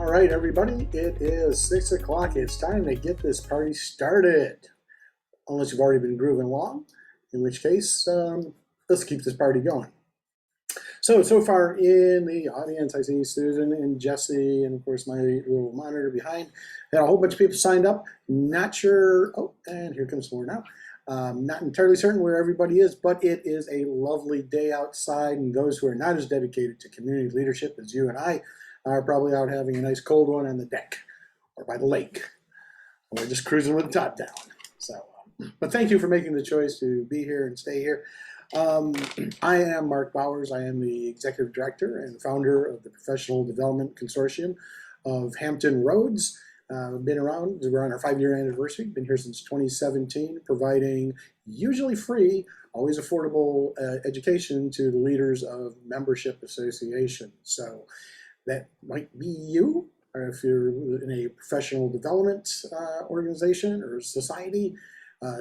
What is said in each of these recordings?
All right, everybody, it is 6 o'clock. It's time to get this party started. Unless you've already been grooving along, in which case, let's keep this party going. So far in the audience, I see Susan and Jesse, and of course my little monitor behind. Got a whole bunch of people signed up. Not sure, oh, and here comes more now. Not entirely certain where everybody is, but it is a lovely day outside, and those who are not as dedicated to community leadership as you and I are probably out having a nice cold one on the deck or by the lake, or just cruising with the top down. So, but thank you for making the choice to be here and stay here. I am Mark Bowers. I am the Executive Director and founder of the Professional Development Consortium of Hampton Roads. Been around, we're on our 5-year anniversary, been here since 2017, providing usually free, always affordable education to the leaders of membership associations. So that might be you, or if you're in a professional development organization or society,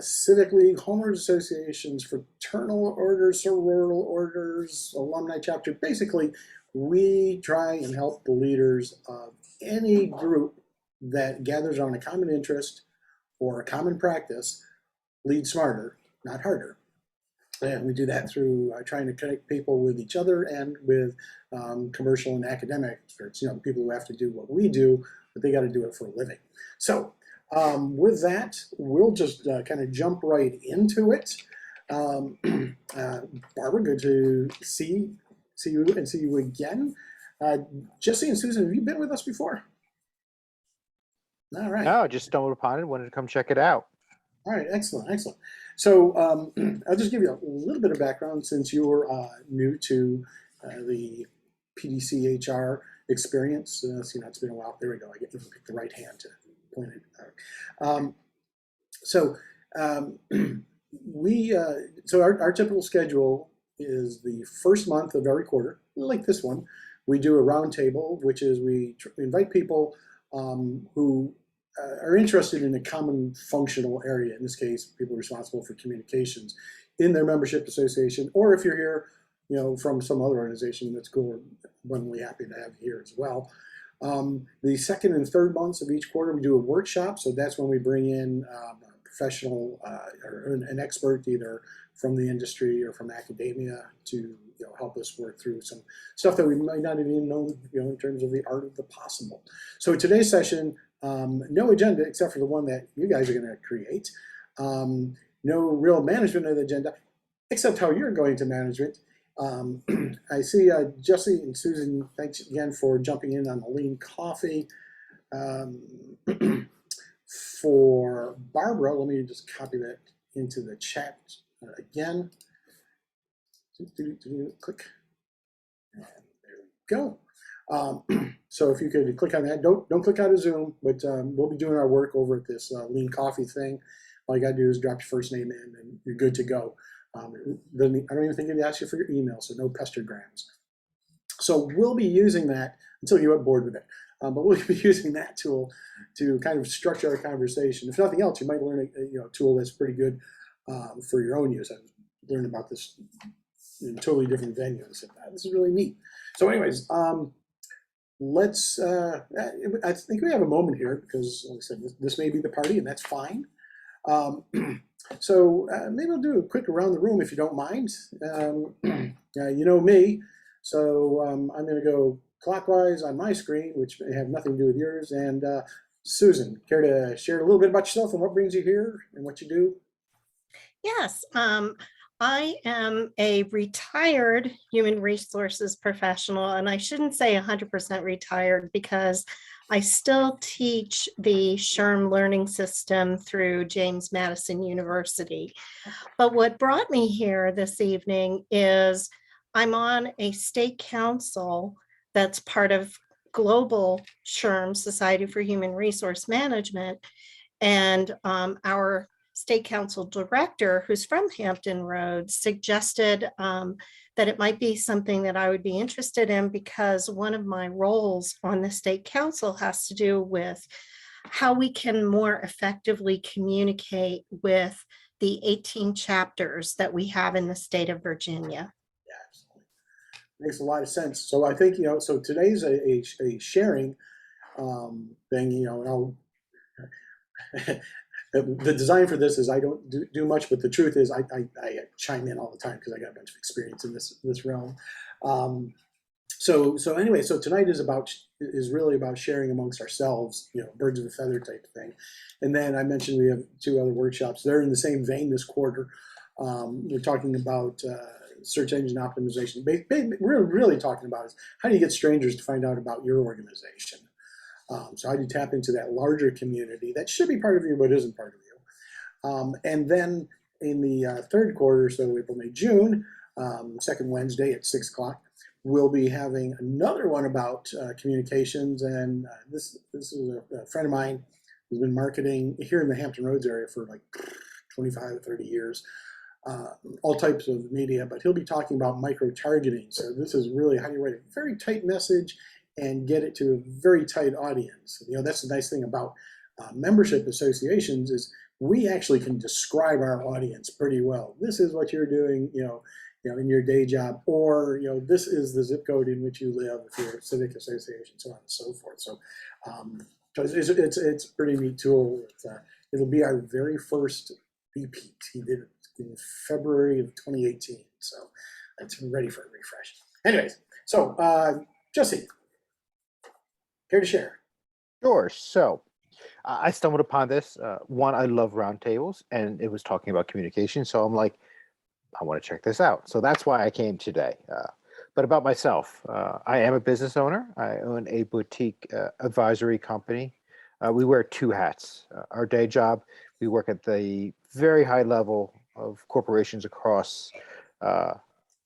civic league, homeowners associations, fraternal orders, sorority orders, alumni chapter. Basically, we try and help the leaders of any group that gathers on a common interest or a common practice lead smarter, not harder. And we do that through trying to connect people with each other and with commercial and academic experts, people who have to do what we do, but they got to do it for a living. So with that, we'll just kind of jump right into it. Barbara, good to see you and see you again. Jesse and Susan, have you been with us before? All right. No, I just stumbled upon it. Wanted to come check it out. All right, excellent, excellent. So I'll just give you a little bit of background since you're new to the PDCHR experience. It's been a while. There we go. I get to pick the right hand to point it out. So our typical schedule is the first month of every quarter, like this one. We do a roundtable, which is we invite people who are interested in a common functional area, in this case, people responsible for communications in their membership association, or if you're here, from some other organization, that's cool. We're abundantly happy to have you here as well. The second and third months of each quarter, we do a workshop, so that's when we bring in a professional or an expert, either from the industry or from academia, to help us work through some stuff that we might not even know, in terms of the art of the possible. So today's session, no agenda except for the one that you guys are going to create. No real management of the agenda, except how you're going to manage it. I see Jesse and Susan, thanks again for jumping in on the lean coffee. For Barbara, let me just copy that into the chat again. Click. And there we go. So if you could click on that, don't click out of Zoom, but we'll be doing our work over at this lean coffee thing. All you got to do is drop your first name in and you're good to go. I don't even think it asks you for your email, so no pestograms. So we'll be using that until you get bored with it. But we'll be using that tool to kind of structure our conversation. If nothing else, you might learn a tool that's pretty good for your own use. I've learned about this in a totally different venue and said, this is really neat. So anyways, let's, I think we have a moment here because, like I said, this may be the party, and that's fine. So maybe I'll do a quick around the room if you don't mind. You know me, so I'm going to go clockwise on my screen, which may have nothing to do with yours. And Susan, care to share a little bit about yourself and what brings you here and what you do? Yes, I am a retired human resources professional, and I shouldn't say 100% retired because I still teach the SHRM learning system through James Madison University. But what brought me here this evening is I'm on a state council that's part of global SHRM, Society for Human Resource Management, and our state council director, who's from Hampton Roads, suggested that it might be something that I would be interested in because one of my roles on the state council has to do with how we can more effectively communicate with the 18 chapters that we have in the state of Virginia. Yeah, absolutely. Makes a lot of sense. So I think, so today's a sharing thing, and the design for this is I don't do much, but the truth is I chime in all the time because I got a bunch of experience in this realm. So anyway, so tonight is really about sharing amongst ourselves, birds of a feather type of thing. And then I mentioned we have 2 other workshops. They're in the same vein this quarter. We're talking about search engine optimization. We're really talking about is how do you get strangers to find out about your organization? So how do you tap into that larger community that should be part of you but isn't part of you? And then in the third quarter, so April, May, June, second Wednesday at 6 o'clock, we'll be having another one about communications. And this is a friend of mine who's been marketing here in the Hampton Roads area for like 25 or 30 years. All types of media, but he'll be talking about micro-targeting. So this is really how you write a very tight message and get it to a very tight audience. That's the nice thing about membership associations is we actually can describe our audience pretty well. This is what you're doing, in your day job, or this is the zip code in which you live if you're a civic association, so on and so forth. So it's a pretty neat tool. It'll be our very first repeat. He did it in February of 2018, so it's ready for a refresh. Anyways, so Jesse, care to share? Sure. So I stumbled upon this. One, I love roundtables, and it was talking about communication. So I'm like, I want to check this out. So that's why I came today. But about myself, I am a business owner. I own a boutique advisory company. We wear 2 hats. Our day job, we work at the very high level of corporations across the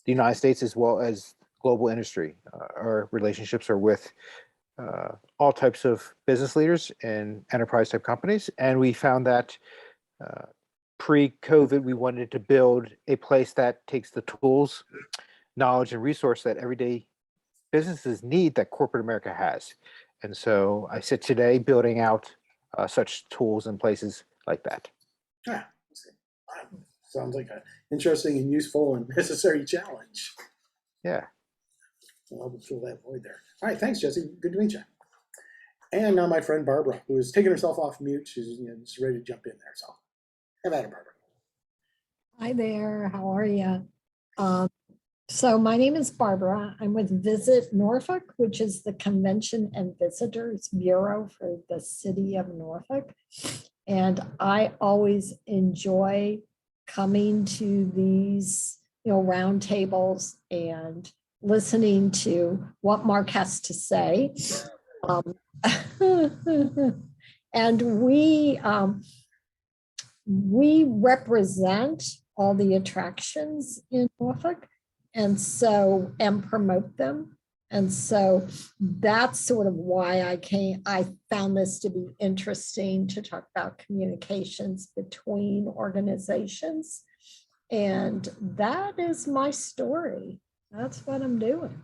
United States as well as global industry. Our relationships are with all types of business leaders and enterprise type companies. And we found that pre-COVID, we wanted to build a place that takes the tools, knowledge, and resource that everyday businesses need that corporate America has. And so I sit today building out such tools and places like that. Yeah, sounds like an interesting and useful and necessary challenge. Yeah. I'll help fill that void there. All right, thanks, Jesse. Good to meet you. And now my friend Barbara, who is taking herself off mute. She's just ready to jump in there. So have at it, Barbara. Hi there. How are you? So my name is Barbara. I'm with Visit Norfolk, which is the Convention and Visitors Bureau for the city of Norfolk. And I always enjoy coming to these, roundtables and listening to what Mark has to say. And we represent all the attractions in Norfolk and promote them. And so that's sort of why I found this to be interesting to talk about communications between organizations. And that is my story. That's what I'm doing.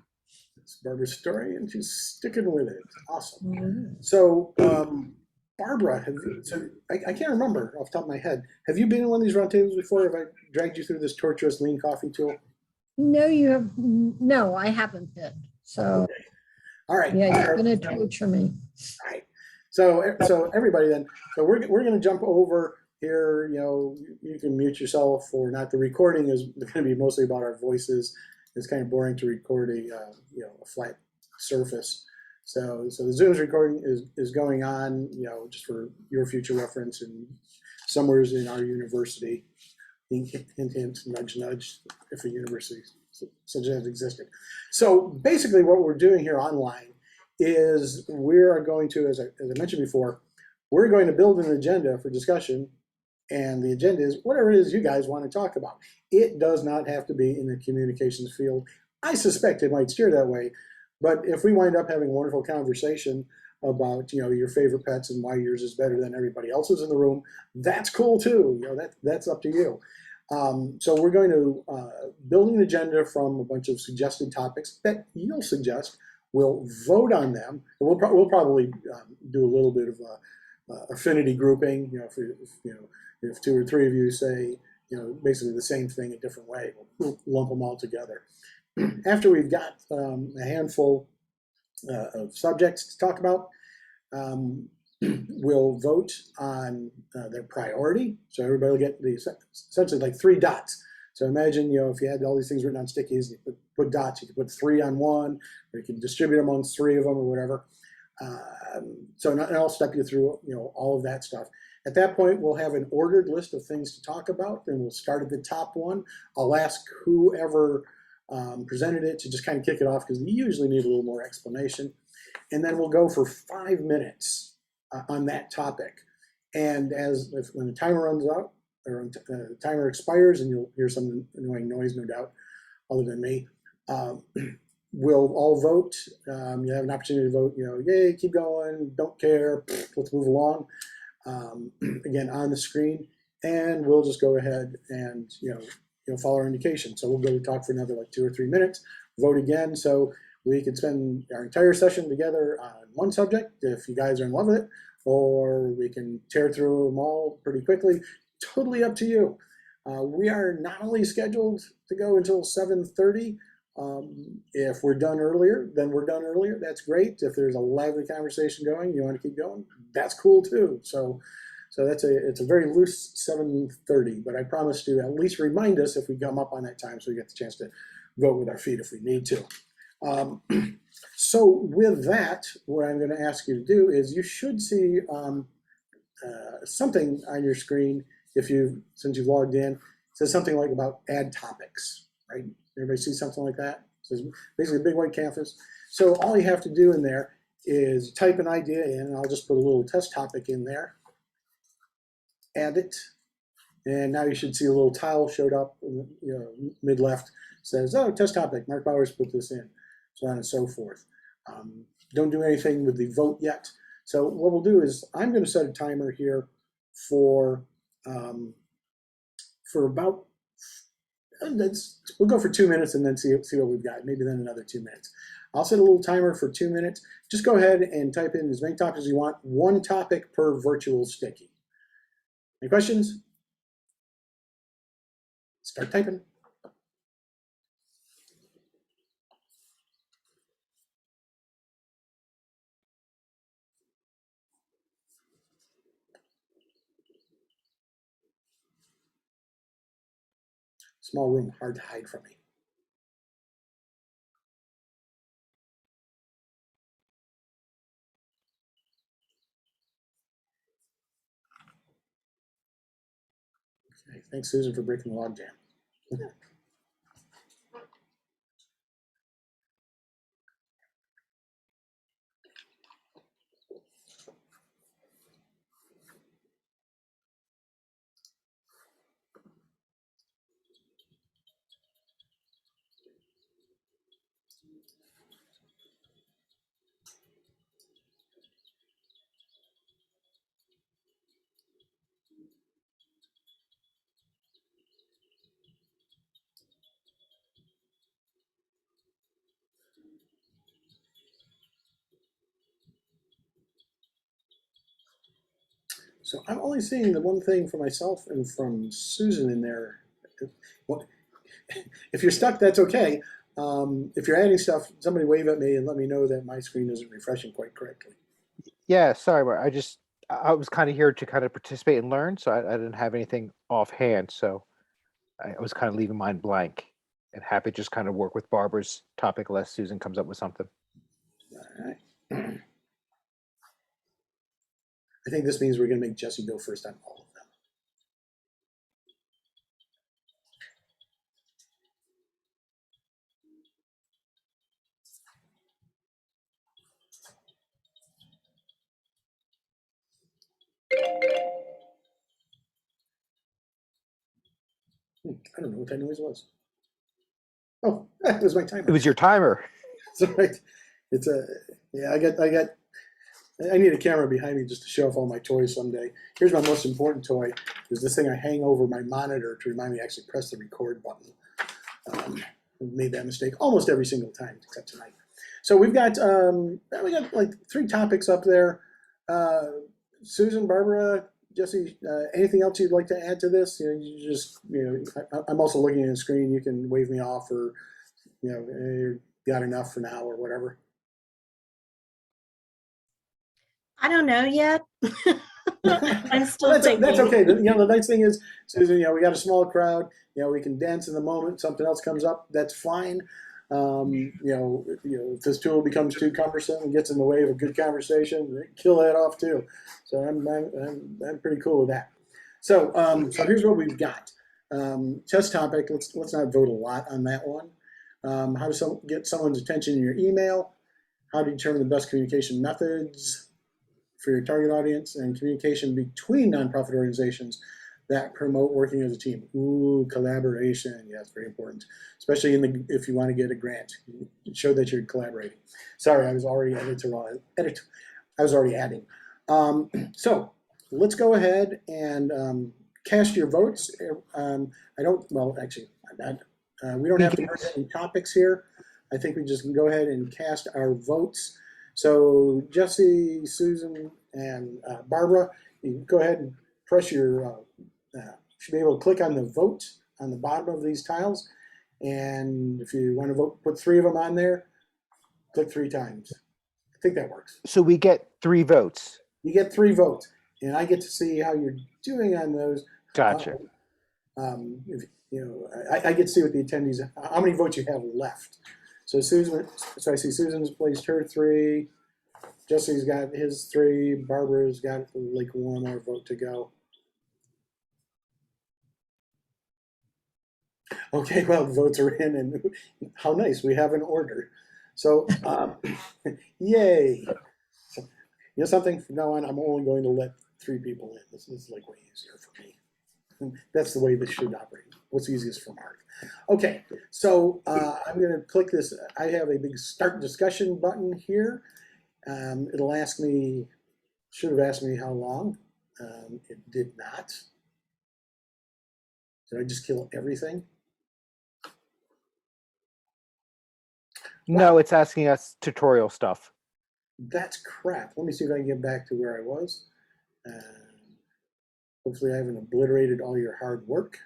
It's Barbara's story, and she's sticking with it. Awesome. Mm-hmm. So, Barbara, I can't remember off the top of my head. Have you been in one of these roundtables before? Have I dragged you through this torturous lean coffee tool? No, you have. No, I haven't been. So, okay. All right. Yeah, you're going to torture me. All right. So everybody then. So we're going to jump over here. You can mute yourself or not. The recording is going to be mostly about our voices. It's kind of boring to record a flat surface. So the Zoom's recording is going on, just for your future reference, and somewhere in our university. Hint, hint, nudge, nudge, if a university such as existed. So basically what we're doing here online is we are going to, as I mentioned before, we're going to build an agenda for discussion, and the agenda is whatever it is you guys want to talk about. It does not have to be in the communications field. I suspect it might steer that way, but if we wind up having a wonderful conversation about your favorite pets and why yours is better than everybody else's in the room, that's cool too. That's up to you. So we're going to build an agenda from a bunch of suggested topics that you'll suggest. We'll vote on them. And we'll probably do a little bit of affinity grouping. If 2 or 3 of you say basically the same thing a different way, we'll lump them all together. After we've got a handful of subjects to talk about, will vote on their priority. So everybody will get essentially like 3 dots. So imagine, if you had all these things written on stickies, you put dots, you could put 3 on one, or you can distribute them on 3 of them or whatever. So I'll step you through, all of that stuff. At that point, we'll have an ordered list of things to talk about, and we'll start at the top one. I'll ask whoever presented it to just kind of kick it off, because we usually need a little more explanation. And then we'll go for 5 minutes on that topic. And when the timer runs out, or the timer expires, and you'll hear some annoying noise, no doubt, other than me, we'll all vote. You have an opportunity to vote, yay, keep going, don't care, let's move along. Again, on the screen, and we'll just go ahead and follow our indication. So we'll go talk for another like 2 or 3 minutes, vote again. So we could spend our entire session together on one subject if you guys are in love with it, or we can tear through them all pretty quickly. Totally up to you. We are not only scheduled to go until 7:30. If we're done earlier, then we're done earlier. That's great. If there's a lively conversation going, you want to keep going, that's cool too. So it's a very loose 7:30, but I promise to at least remind us if we come up on that time, so we get the chance to vote with our feet if we need to. So with that, what I'm going to ask you to do is, you should see something on your screen since you've logged in. It says something like about add topics, right? Everybody see something like that? It says basically a big white canvas. So all you have to do in there is type an idea in, and I'll just put a little test topic in there, add it, and now you should see a little tile showed up, mid left, says, oh, test topic, Mark Bowers put this in, so on and so forth. Don't do anything with the vote yet. So what we'll do is, I'm going to set a timer here for about, we'll go for 2 minutes and then see what we've got, maybe then another 2 minutes. I'll set a little timer for 2 minutes. Just go ahead and type in as many topics as you want, 1 topic per virtual sticky. Any questions? Start typing. Small room, hard to hide from me. Okay, thanks, Susan, for breaking the logjam. So I'm only seeing the one thing for myself and from Susan in there. If you're stuck, that's okay. If you're adding stuff, somebody wave at me and let me know that my screen isn't refreshing quite correctly. Yeah, sorry, Mark. I was kind of here to kind of participate and learn, so I didn't have anything offhand. So I was kind of leaving mine blank, and happy to just kind of work with Barbara's topic unless Susan comes up with something. All right. I think this means we're going to make Jesse go first on all of them. I don't know what that noise was. Oh, that was my timer. It was your timer. That's right. It's I need a camera behind me just to show off all my toys someday. Here's my most important toy. Is this thing I hang over my monitor to remind me to actually press the record button. I've made that mistake almost every single time except tonight. So we've got like 3 topics up there. Susan, Barbara, Jesse, anything else you'd like to add to this? I'm also looking at the screen. You can wave me off, or you got enough for now, or whatever. I don't know yet. I'm still Well, thinking. that's okay. The nice thing is, Susan, we got a small crowd. We can dance in the moment. Something else comes up, that's fine. If this tool becomes too cumbersome and gets in the way of a good conversation, kill that off too. So I'm pretty cool with that. So here's what we've got. Test topic. Let's not vote a lot on that one. How to get someone's attention in your email. How to determine the best communication methods for your target audience, and communication between nonprofit organizations that promote working as a team. Ooh, collaboration. Yeah, it's very important, especially if you want to get a grant. Show that you're collaborating. Sorry, I was already I was already adding. So let's go ahead and cast your votes. We don't have to put any topics here. I think we just can go ahead and cast our votes. So Jesse, Susan, and Barbara, you can go ahead and press your, you should be able to click on the vote on the bottom of these tiles. And if you want to vote, put 3 of them on there, click 3 times. I think that works. So we get 3 votes. You get 3 votes, and I get to see how you're doing on those. Gotcha. I get to see what the attendees, how many votes you have left. So I see Susan's placed her 3, Jesse's got his 3, Barbara's got like 1 more vote to go. Okay, well, votes are in, and how nice, we have an order. So, yay. So, something, from now on, I'm only going to let 3 people in. This is like way easier for me. That's the way this should operate. What's easiest for Mark. Okay, so I'm going to click this. I have a big start discussion button here. It'll ask me, should have asked me how long. It did not. Did I just kill everything? No, it's asking us tutorial stuff. That's crap. Let me see if I can get back to where I was. Hopefully I haven't obliterated all your hard work.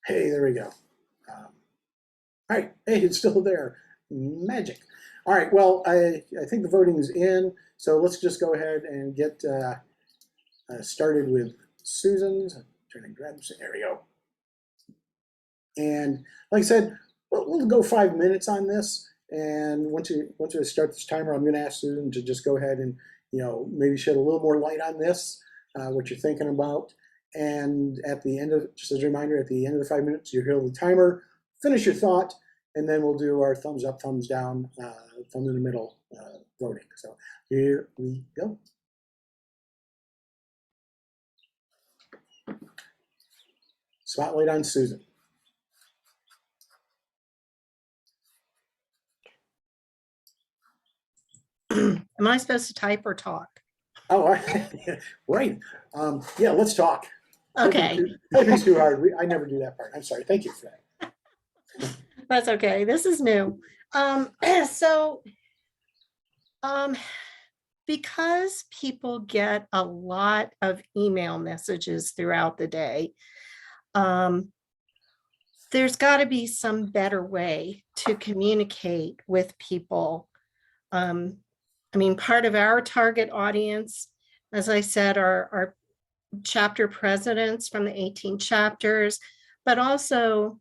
Hey, there we go. All right, hey, it's still there. Magic. All right, well, I think the voting is in, so let's just go ahead and get started with Susan's. I'm trying to grab, there we go. And like I said, we'll go 5 minutes on this, and once you start this timer, I'm going to ask Susan to just go ahead and maybe shed a little more light on this, what you're thinking about. And at the end of, just as a reminder, at the end of the 5 minutes, you hear the timer, finish your thought, and then we'll do our thumbs up, thumbs down, thumb in the middle voting. So here we go. Spotlight on Susan. Am I supposed to type or talk? Oh, right. Yeah, let's talk. Okay. Typing's too hard. I never do that part. I'm sorry. Thank you for that. That's okay. This is new. Because people get a lot of email messages throughout the day, there's got to be some better way to communicate with people. Part of our target audience, as I said, are chapter presidents from the 18 chapters, but also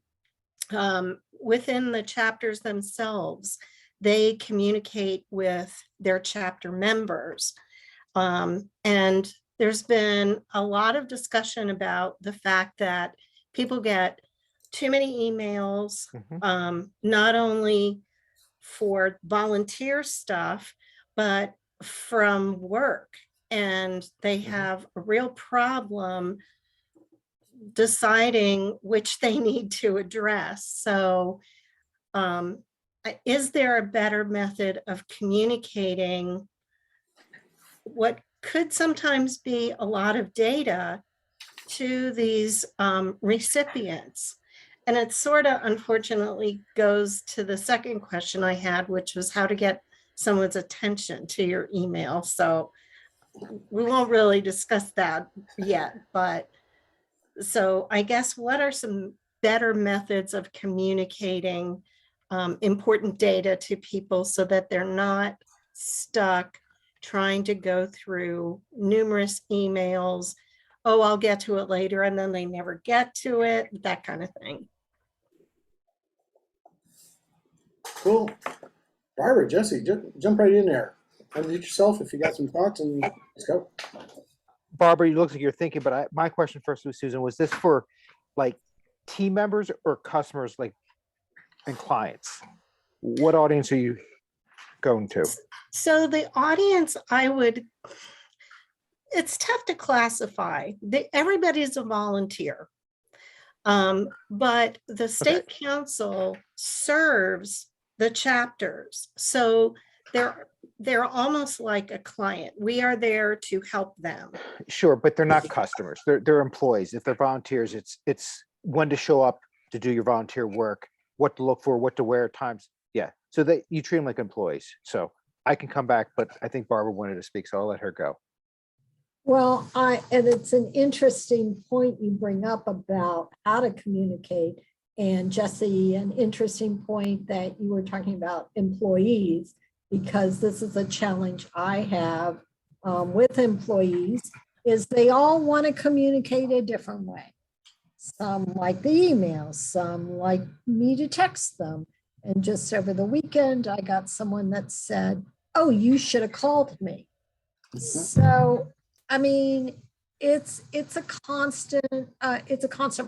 within the chapters themselves, they communicate with their chapter members. And there's been a lot of discussion about the fact that people get too many emails, not only for volunteer stuff, but from work. And they have a real problem deciding which they need to address. So is there a better method of communicating what could sometimes be a lot of data to these recipients? And it sort of unfortunately goes to the second question I had, which was how to get someone's attention to your email. So we won't really discuss that yet, but so I guess what are some better methods of communicating important data to people so that they're not stuck trying to go through numerous emails. Oh, I'll get to it later, and then they never get to it, that kind of thing. Cool. Barbara, Jesse, jump right in there. Unmute yourself if you got some thoughts, and let's go. Barbara, you look like you're thinking, but my question first was, Susan, was this for like team members or customers, like, and clients? What audience are you going to? So the audience, it's tough to classify. Everybody's a volunteer. But the state council serves the chapters. So they're almost like a client. We are there to help them. Sure, but they're not customers. They're employees. If they're volunteers, it's when to show up to do your volunteer work, what to look for, what to wear, times. Yeah. So that you treat them like employees. So I can come back, but I think Barbara wanted to speak, so I'll let her go. Well, and it's an interesting point you bring up about how to communicate. And Jesse, an interesting point that you were talking about employees, because this is a challenge I have with employees, is they all want to communicate a different way. Some like the emails, some like me to text them. And just over the weekend, I got someone that said, "Oh, you should have called me." So, I mean, it's a constant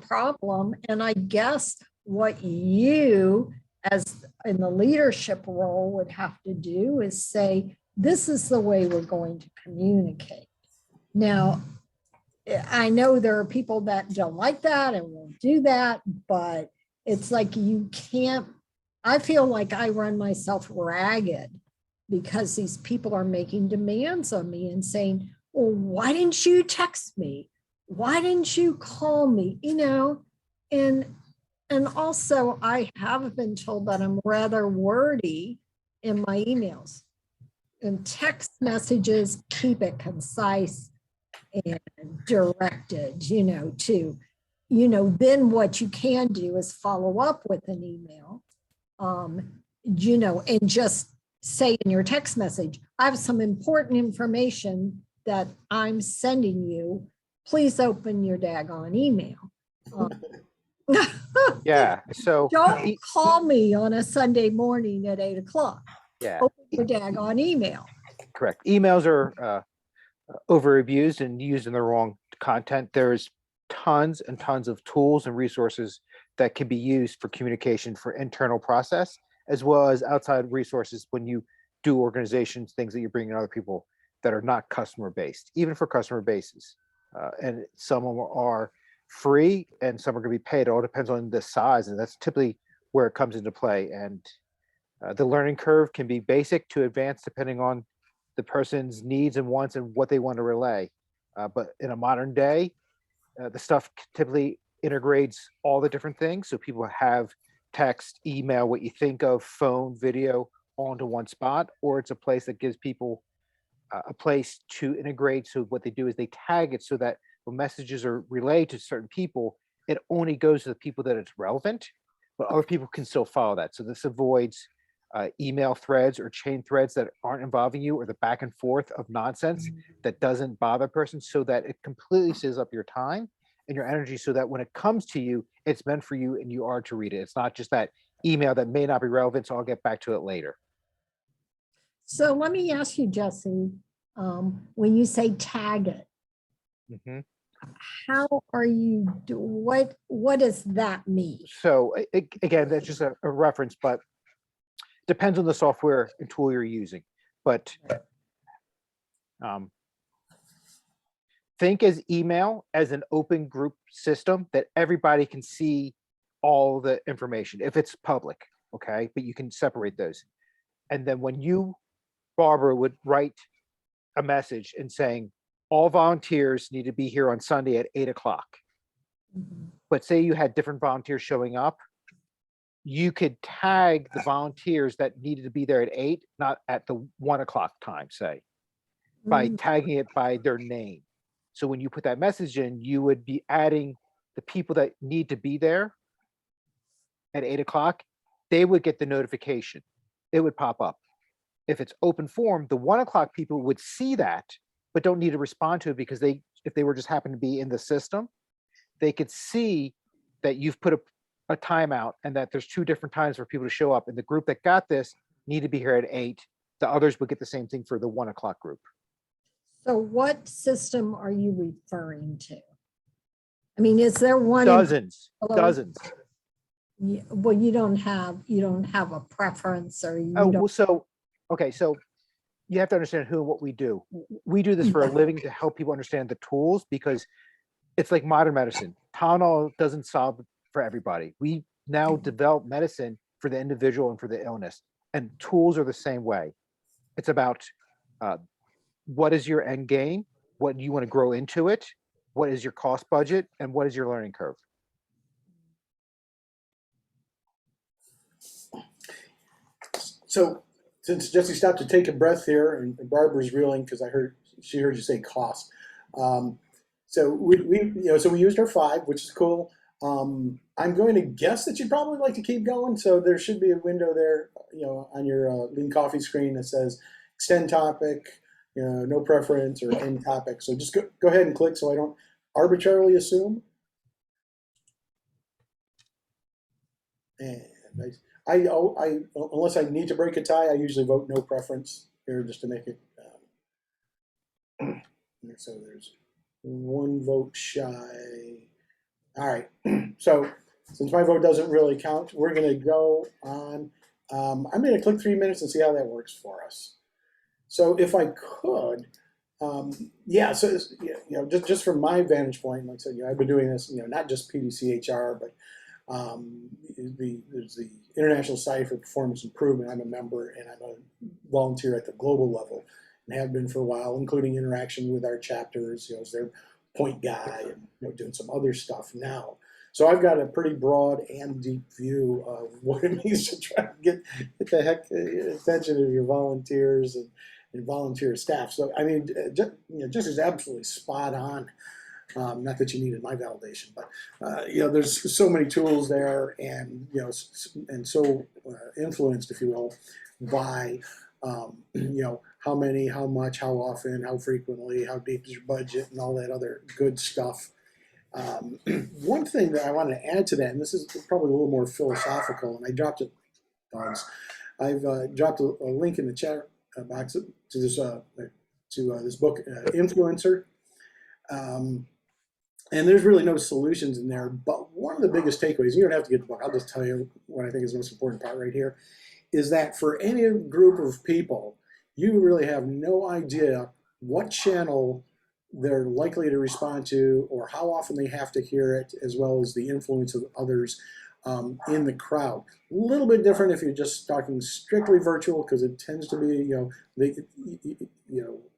problem. And I guess what you, as in the leadership role, would have to do is say, this is the way we're going to communicate. Now, I know there are people that don't like that and won't do that, but it's like you can't, I feel like I run myself ragged because these people are making demands on me and saying, well, why didn't you text me? Why didn't you call me? You know, and also I have been told that I'm rather wordy in my emails. And text messages, keep it concise and directed, you know, to, you know, then what you can do is follow up with an email, you know, and just say in your text message, I have some important information that I'm sending you. Please open your daggone email. Yeah. So don't call me on a Sunday morning at 8 o'clock. Yeah. Open your daggone email. Correct. Emails are over abused and used in the wrong content. There's tons and tons of tools and resources that can be used for communication for internal process, as well as outside resources when you do organizations, things that you're bringing other people that are not customer based, even for customer bases. And some of them are free and some are going to be paid. It all depends on the size, and that's typically where it comes into play. And the learning curve can be basic to advanced depending on the person's needs and wants and what they want to relay. But in a modern day, the stuff typically integrates all the different things. So people have text, email, what you think of, phone, video, all into one spot, or it's a place that gives people a place to integrate. So what they do is they tag it so that when messages are relayed to certain people, it only goes to the people that it's relevant, but other people can still follow that. So this avoids email threads or chain threads that aren't involving you, or the back and forth of nonsense that doesn't bother a person, so that it completely saves up your time and your energy, so that when it comes to you, it's meant for you and you are to read it. It's not just that email that may not be relevant, so I'll get back to it later. So let me ask you, Jesse, when you say tag it, how are you, what does that mean? So again, that's just a reference, but depends on the software and tool you're using. But think as email as an open group system that everybody can see all the information if it's public, okay? But you can separate those. And then when you, Barbara, would write a message and saying, all volunteers need to be here on Sunday at 8 o'clock. But say you had different volunteers showing up, you could tag the volunteers that needed to be there at 8, not at the 1 o'clock time, say, by tagging it by their name. So when you put that message in, you would be adding the people that need to be there at 8 o'clock. They would get the notification. It would pop up. if it's open forum, the 1 o'clock people would see that, but don't need to respond to it because if they were just happen to be in the system, they could see that you've put a timeout and that there's 2 different times for people to show up. And the group that got this need to be here at 8. The others would get the same thing for the 1 o'clock group. So what system are you referring to? I mean, is there one? Dozens. Well, you don't have a preference, or you Oh, don't. well, so you have to understand who and what we do. We do this for a living to help people understand the tools, because it's like modern medicine. Tylenol doesn't solve for everybody. We now develop medicine for the individual and for the illness, and tools are the same way. It's about what is your end game, what do you want to grow into it, what is your cost budget, and what is your learning curve. So since Jesse stopped to take a breath here, and Barbara's reeling because she heard you say cost. So we used our 5, which is cool. I'm going to guess that you'd probably like to keep going. So there should be a window there, on your Lean Coffee screen that says extend topic, no preference, or end topic. So just go ahead and click so I don't arbitrarily assume. And I unless I need to break a tie, I usually vote no preference here just to make it. So there's 1 vote shy. All right. So since my vote doesn't really count, we're going to go on. I'm going to click 3 minutes and see how that works for us. So if I could, just from my vantage point, like I said, I've been doing this, not just PDCHR, but there's the International Society for Performance Improvement. I'm a member, and I'm a volunteer at the global level, and have been for a while, including interaction with our chapters, as their point guy, and doing some other stuff now. So I've got a pretty broad and deep view of what it means to try to get the heck attention of your volunteers and volunteer staff. So I mean, just is absolutely spot on. Not that you needed my validation, but there's so many tools there, and and so influenced, if you will, by how many, how much, how often, how frequently, how deep is your budget, and all that other good stuff. One thing that I want to add to that, and this is probably a little more philosophical, and I dropped it, dogs. I've dropped a link in the chat box to this book, Influencer. And there's really no solutions in there, but one of the biggest takeaways, you don't have to get the book, I'll just tell you what I think is the most important part right here, is that for any group of people, you really have no idea what channel they're likely to respond to, or how often they have to hear it, as well as the influence of others in the crowd. A little bit different if you're just talking strictly virtual, because it tends to be,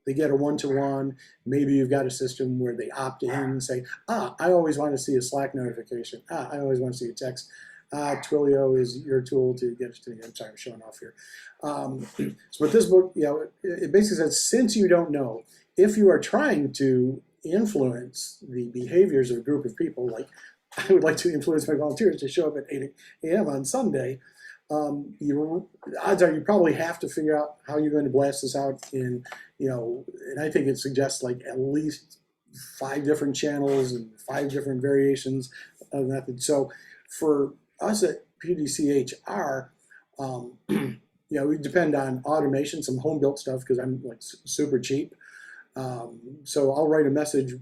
they get a 1-to-1. Maybe you've got a system where they opt in and say, I always want to see a Slack notification. I always want to see a text. Twilio is your tool to get to me. I'm sorry, I'm showing off here. So with this book, it basically says, since you don't know, if you are trying to influence the behaviors of a group of people, like I would like to influence my volunteers to show up at 8 a.m. on Sunday, odds are you probably have to figure out how you're going to blast this out in, and I think it suggests like at least 5 different channels and 5 different variations of method. So for us at PDCHR, we depend on automation, some home-built stuff, because I'm like super cheap. So I'll write a message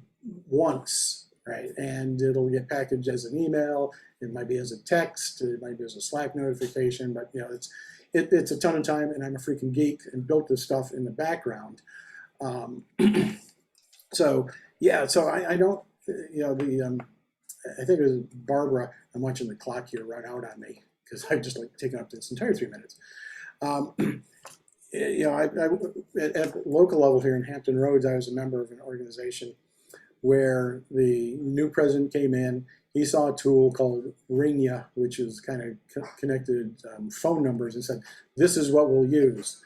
once, right, and it'll get packaged as an email. It might be as a text. It might be as a Slack notification. But it's a ton of time, and I'm a freaking geek and built this stuff in the background. So I don't, I think it was Barbara. I'm watching the clock here run out on me because I've just taken up this entire 3 minutes. At local level here in Hampton Roads, I was a member of an organization where the new president came in. He saw a tool called Ringya, which is kind of connected phone numbers, and said, "This is what we'll use."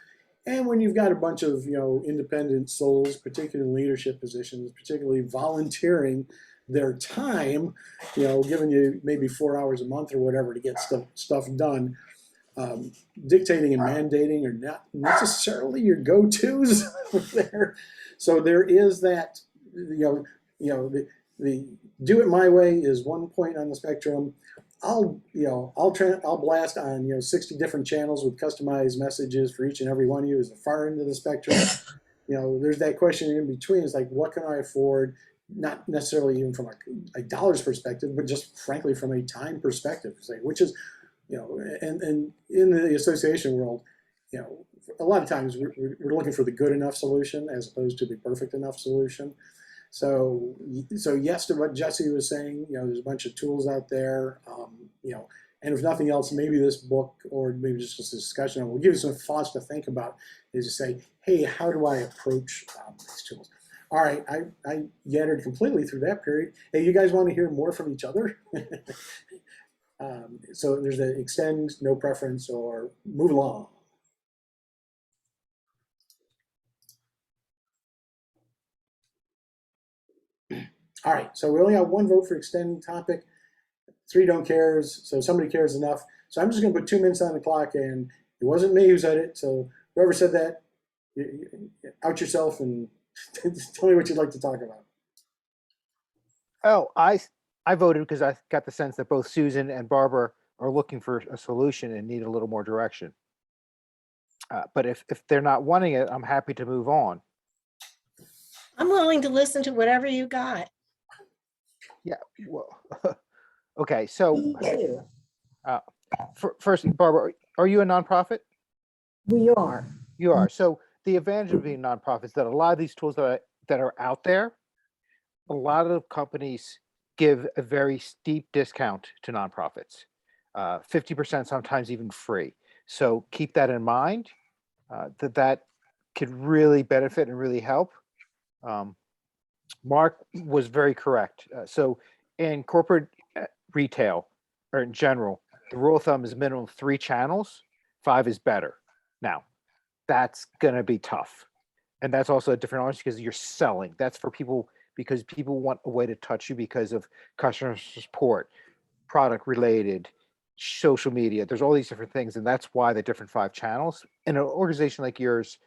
And when you've got a bunch of independent souls, particularly in leadership positions, particularly volunteering their time, giving you maybe 4 hours a month or whatever to get stuff done, dictating and mandating are not necessarily your go-tos there. So there is that, the do it my way is one point on the spectrum. I'll blast on 60 different channels with customized messages for each and every one of you is the far end of the spectrum. There's that question in between. It's like, what can I afford? Not necessarily even from a dollars perspective, but just frankly from a time perspective. It's like, which is, and in the association world, a lot of times we're looking for the good enough solution as opposed to the perfect enough solution. So yes to what Jesse was saying, there's a bunch of tools out there, and if nothing else, maybe this book or maybe just this discussion will give you some thoughts to think about, is to say, hey, how do I approach these tools? All right, I yattered completely through that period. Hey, you guys want to hear more from each other? So there's the extend, no preference, or move along. All right, so we only have one vote for extend topic, 3 don't cares, so somebody cares enough. So I'm just going to put 2 minutes on the clock, and it wasn't me who said it, so whoever said that, out yourself and tell me what you'd like to talk about. Oh, I voted because I got the sense that both Susan and Barbara are looking for a solution and need a little more direction. But if they're not wanting it, I'm happy to move on. I'm willing to listen to whatever you got. Yeah, well, okay, so first, Barbara, are you a nonprofit? We are. You are. So the advantage of being nonprofit is that a lot of these tools that are out there, a lot of companies give a very steep discount to nonprofits, 50%, sometimes even free. So keep that in mind, that could really benefit and really help. Mark was very correct. So in corporate retail or in general, the rule of thumb is minimum 3 channels, 5 is better. Now, that's going to be tough. And that's also a different audience because you're selling. That's for people because people want a way to touch you because of customer support, product related, social media. There's all these different things. And that's why the different 5 channels. In an organization like yours,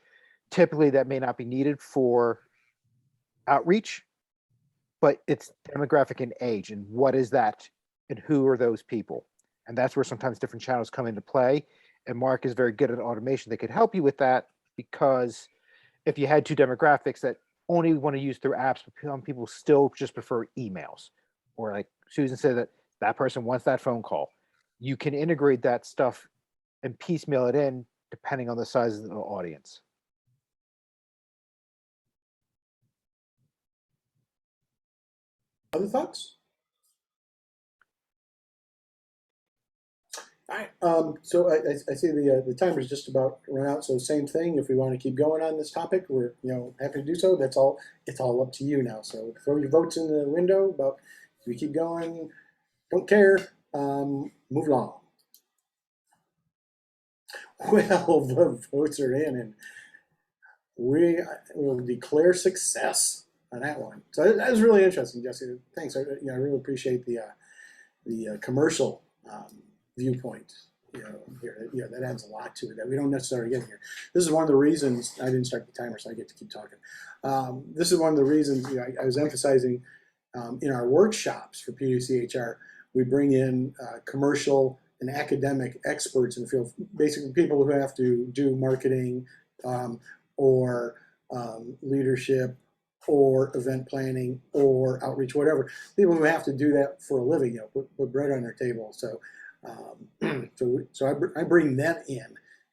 typically that may not be needed for outreach, but it's demographic and age. And what is that? And who are those people? And that's where sometimes different channels come into play. And Mark is very good at automation that could help you with that, because if you had 2 demographics that only want to use through apps, but some people still just prefer emails, or like Susan said, that person wants that phone call, you can integrate that stuff and piecemeal it in depending on the size of the audience. Other thoughts? All right, so I see the timer's just about run out. So same thing. If we want to keep going on this topic, we're happy to do so. That's all. It's all up to you now. So throw your votes in the window. But if we keep going, don't care. Move along. Well, the votes are in, and we will declare success on that one. So that was really interesting, Jesse. Thanks. I really appreciate the commercial viewpoint. Here, that adds a lot to it that we don't necessarily get here. This is one of the reasons I didn't start the timer, so I get to keep talking. This is one of the reasons I was emphasizing in our workshops for PDCHR. We bring in commercial and academic experts in the field, basically people who have to do marketing or leadership or event planning or outreach, whatever. People who have to do that for a living, put bread on their table. So, I bring them in,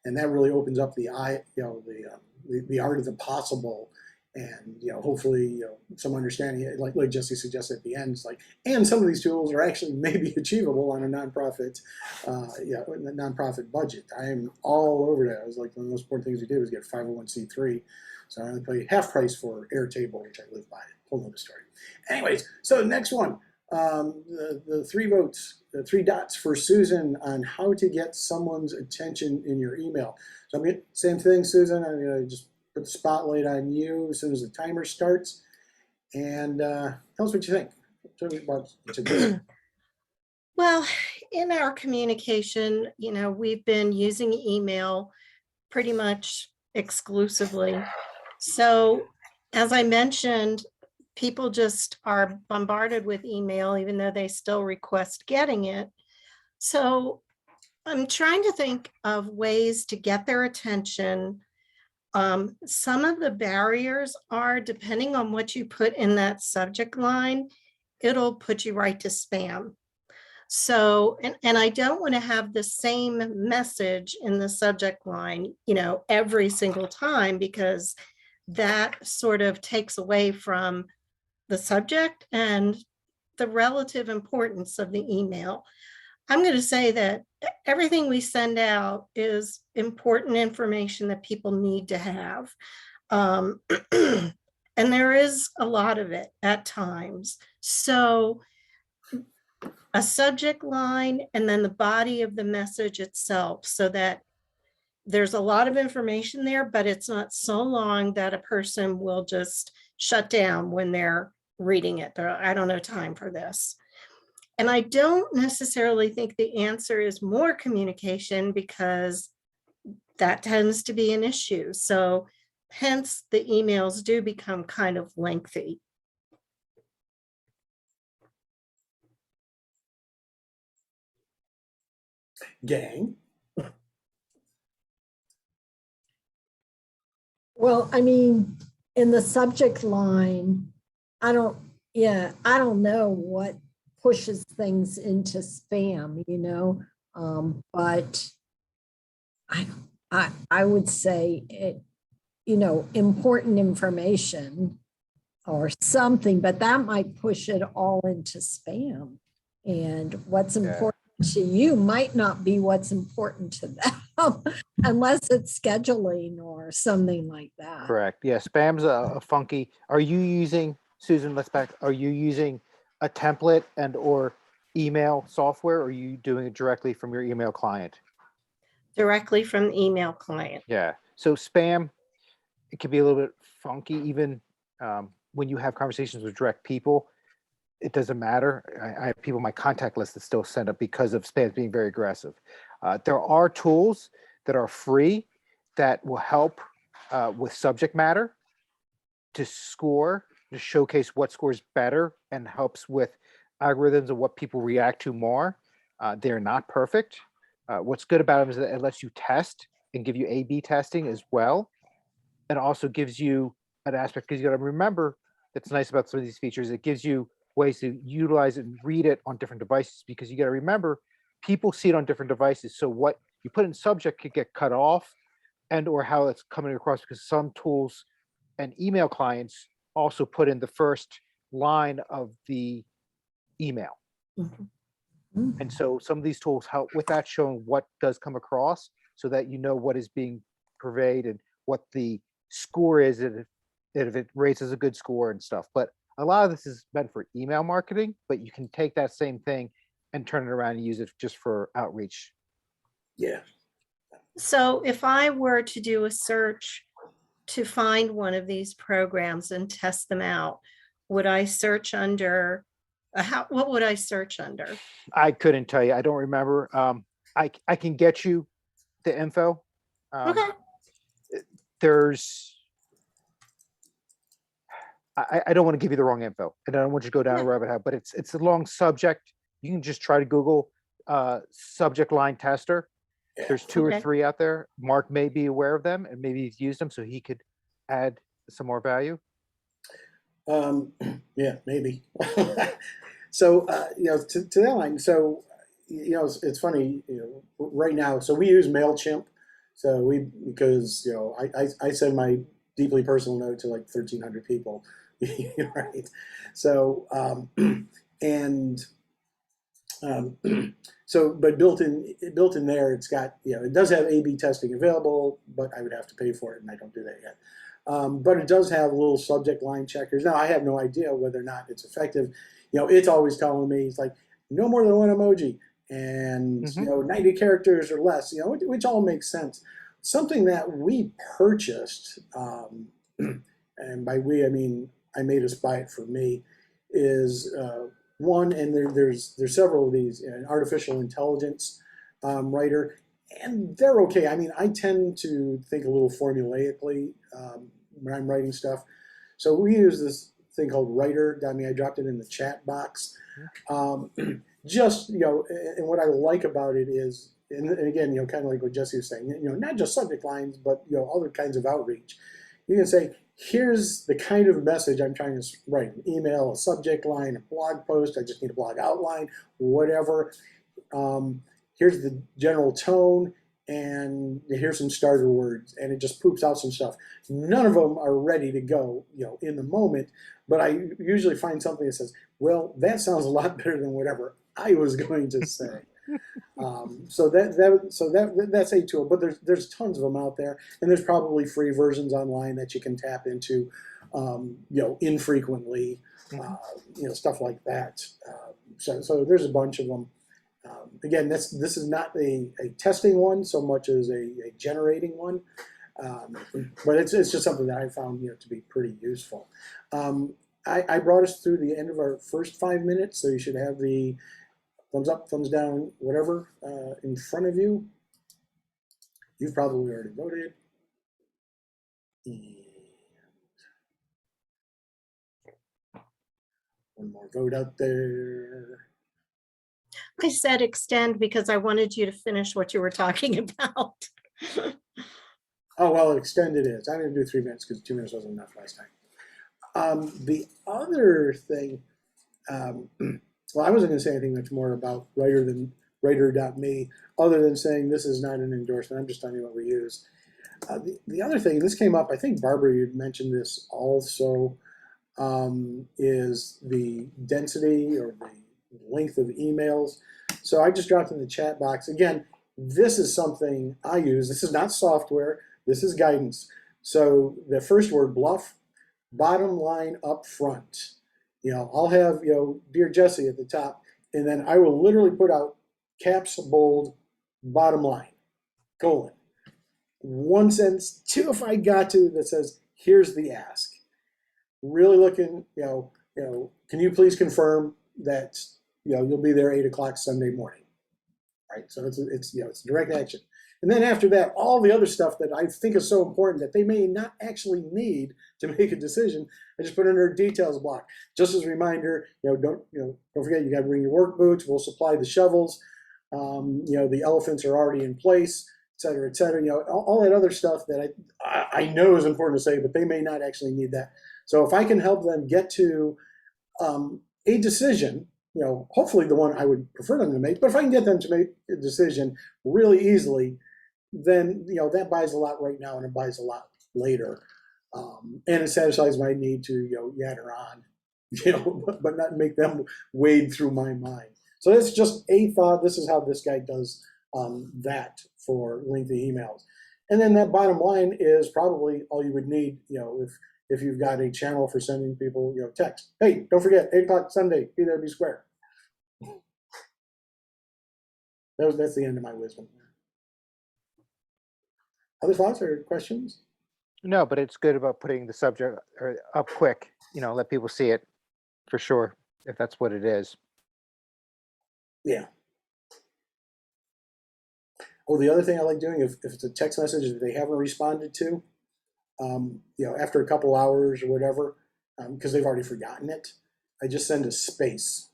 and that really opens up the art of the possible, and hopefully some understanding, like Jesse suggested at the end. It's like, and some of these tools are actually maybe achievable on a nonprofit, nonprofit budget. I am all over that. It was like one of the most important things we did was get 501c3. So I only pay half price for Airtable, which I live by. Whole other story. Anyways, so the next one, the 3 votes, the 3 dots for Susan on how to get someone's attention in your email. So I'm going to, same thing, Susan. I'm going to just put the spotlight on you as soon as the timer starts, and tell us what you think. Well, in our communication, we've been using email pretty much exclusively. So as I mentioned, people just are bombarded with email, even though they still request getting it. So I'm trying to think of ways to get their attention. Some of the barriers are, depending on what you put in that subject line, it'll put you right to spam. So, and I don't want to have the same message in the subject line, every single time, because that sort of takes away from the subject and the relative importance of the email. I'm going to say that everything we send out is important information that people need to have. And there is a lot of it at times. So a subject line and then the body of the message itself, so that there's a lot of information there, but it's not so long that a person will just shut down when they're reading it. I don't have time for this. And I don't necessarily think the answer is more communication, because that tends to be an issue. So hence the emails do become kind of lengthy. Gang. Well, I mean, in the subject line, I don't know what pushes things into spam, but I would say it, important information or something, but that might push it all into spam. And what's important to you might not be what's important to them unless it's scheduling or something like that. Correct. Yeah, spam's a funky. Are you using, Susan, are you using a template and or email software, or are you doing it directly from your email client? Directly from the email client. Yeah. So spam, it can be a little bit funky, even when you have conversations with direct people. It doesn't matter. I have people on my contact list that still send up because of spam being very aggressive. There are tools that are free that will help with subject matter to score, to showcase what scores better and helps with algorithms of what people react to more. They're not perfect. What's good about them is that it lets you test and give you A/B testing as well. And also gives you an aspect, because you got to remember, that's nice about some of these features. It gives you ways to utilize it and read it on different devices, because you got to remember, people see it on different devices. So what you put in subject could get cut off, and or how it's coming across, because some tools and email clients also put in the first line of the email. Mm-hmm. And so some of these tools help with that, showing what does come across, so that you know what is being purveyed and what the score is, and if it rates as a good score and stuff. But a lot of this is meant for email marketing, but you can take that same thing and turn it around and use it just for outreach. Yeah. So if I were to do a search to find one of these programs and test them out, would I search under, what would I search under? I couldn't tell you. I don't remember. I can get you the info. Okay. There's, I don't want to give you the wrong info, and I don't want you to go down a rabbit hole, but it's a long subject. You can just try to Google subject line tester. There's two or three out there. Mark may be aware of them, and maybe he's used them, so he could add some more value. Yeah, maybe. So to that line, so it's funny, right now, so we use Mailchimp. So because I send my deeply personal note to like 1,300 people, right? So so, but built in there, it's got, it does have A/B testing available, but I would have to pay for it, and I don't do that yet. But it does have little subject line checkers. Now, I have no idea whether or not it's effective. It's always telling me, it's like, no more than one emoji, and 90 characters or less, which all makes sense. Something that we purchased, and by we, I mean, I made us buy it for me, is one, and there's several of these, an artificial intelligence writer, and they're okay. I mean, I tend to think a little formulaically when I'm writing stuff. So we use this thing called Writer.me. I dropped it in the chat box. Just, and what I like about it is, and again, kind of like what Jesse was saying, not just subject lines, but, other kinds of outreach. You can say, here's the kind of message I'm trying to write: an email, a subject line, a blog post. I just need a blog outline, whatever. Here's the general tone, and here's some starter words, and it just poops out some stuff. None of them are ready to go, in the moment, but I usually find something that says, well, that sounds a lot better than whatever I was going to say. So that's a tool, but there's tons of them out there, and there's probably free versions online that you can tap into, infrequently, stuff like that. So there's a bunch of them. Again, this is not a testing one so much as a generating one, but it's just something that I found to be pretty useful. I brought us through the end of our first 5 minutes, so you should have the thumbs up, thumbs down, whatever in front of you. You've probably already voted. And one more vote out there. I said extend because I wanted you to finish what you were talking about. Oh, well, extend it is. I'm going to do 3 minutes because 2 minutes wasn't enough last time. The other thing, well, I wasn't going to say anything much more about Writer.me other than saying this is not an endorsement. I'm just telling you what we use. The other thing, this came up, I think Barbara, you mentioned this also, is the density or the length of emails. So I just dropped in the chat box. Again, this is something I use. This is not software. This is guidance. So the first word, bluff, bottom line up front. I'll have, Dear Jesse at the top, and then I will literally put out caps, bold, bottom line, colon. One sentence, two if I got to, that says, here's the ask. Really looking, can you please confirm that, you'll be there 8 o'clock Sunday morning, right? So it's direct action. And then after that, all the other stuff that I think is so important that they may not actually need to make a decision, I just put in their details block. Just as a reminder, don't forget, you got to bring your work boots. We'll supply the shovels. The elephants are already in place, et cetera, et cetera. All that other stuff that I know is important to say, but they may not actually need that. So if I can help them get to a decision, hopefully the one I would prefer them to make, but if I can get them to make a decision really easily, then that buys a lot right now and it buys a lot later, and it satisfies my need to yatter on, but not make them wade through my mind. So that's just a thought. This is how this guy does that for lengthy emails, and then that bottom line is probably all you would need, if you've got a channel for sending people text. Hey, don't forget 8 o'clock Sunday, be there, be square. That's the end of my wisdom. Other thoughts or questions? No, but it's good about putting the subject up quick, let people see it for sure, if that's what it is. Yeah. Oh, the other thing I like doing, if it's a text message that they haven't responded to, after a couple hours or whatever, because they've already forgotten it, I just send a space,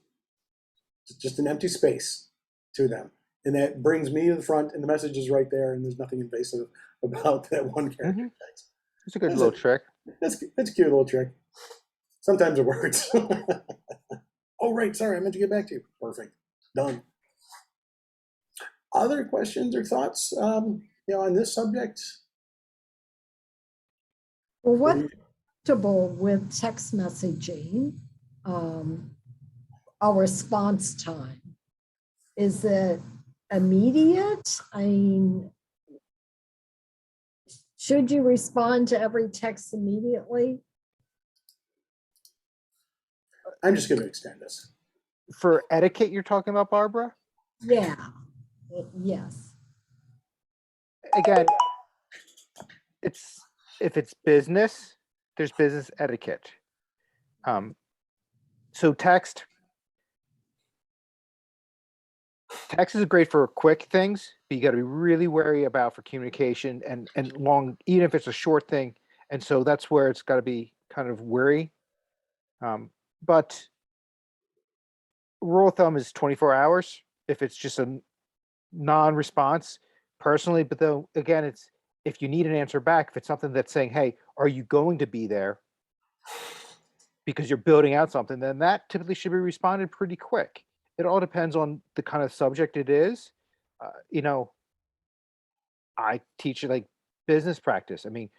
just an empty space to them. And that brings me to the front, and the message is right there, and there's nothing invasive about that one character text. It's a good little trick. That's a cute little trick. Sometimes it works. Oh, right. Sorry, I meant to get back to you. Perfect. Done. Other questions or thoughts, on this subject? Well, what's comfortable with text messaging, a response time? Is it immediate? I mean, should you respond to every text immediately? I'm just going to extend this. For etiquette, you're talking about, Barbara? Yeah, yes. Again, if it's business, there's business etiquette. So text, Text is great for quick things, but you got to be really wary about for communication and long, even if it's a short thing. And so that's where it's got to be kind of wary. But rule of thumb is 24 hours if it's just a non-response personally. But though, again, it's if you need an answer back, if it's something that's saying, hey, are you going to be there? Because you're building out something, then that typically should be responded pretty quick. It all depends on the kind of subject it is. You know, I teach it like business practice. I mean,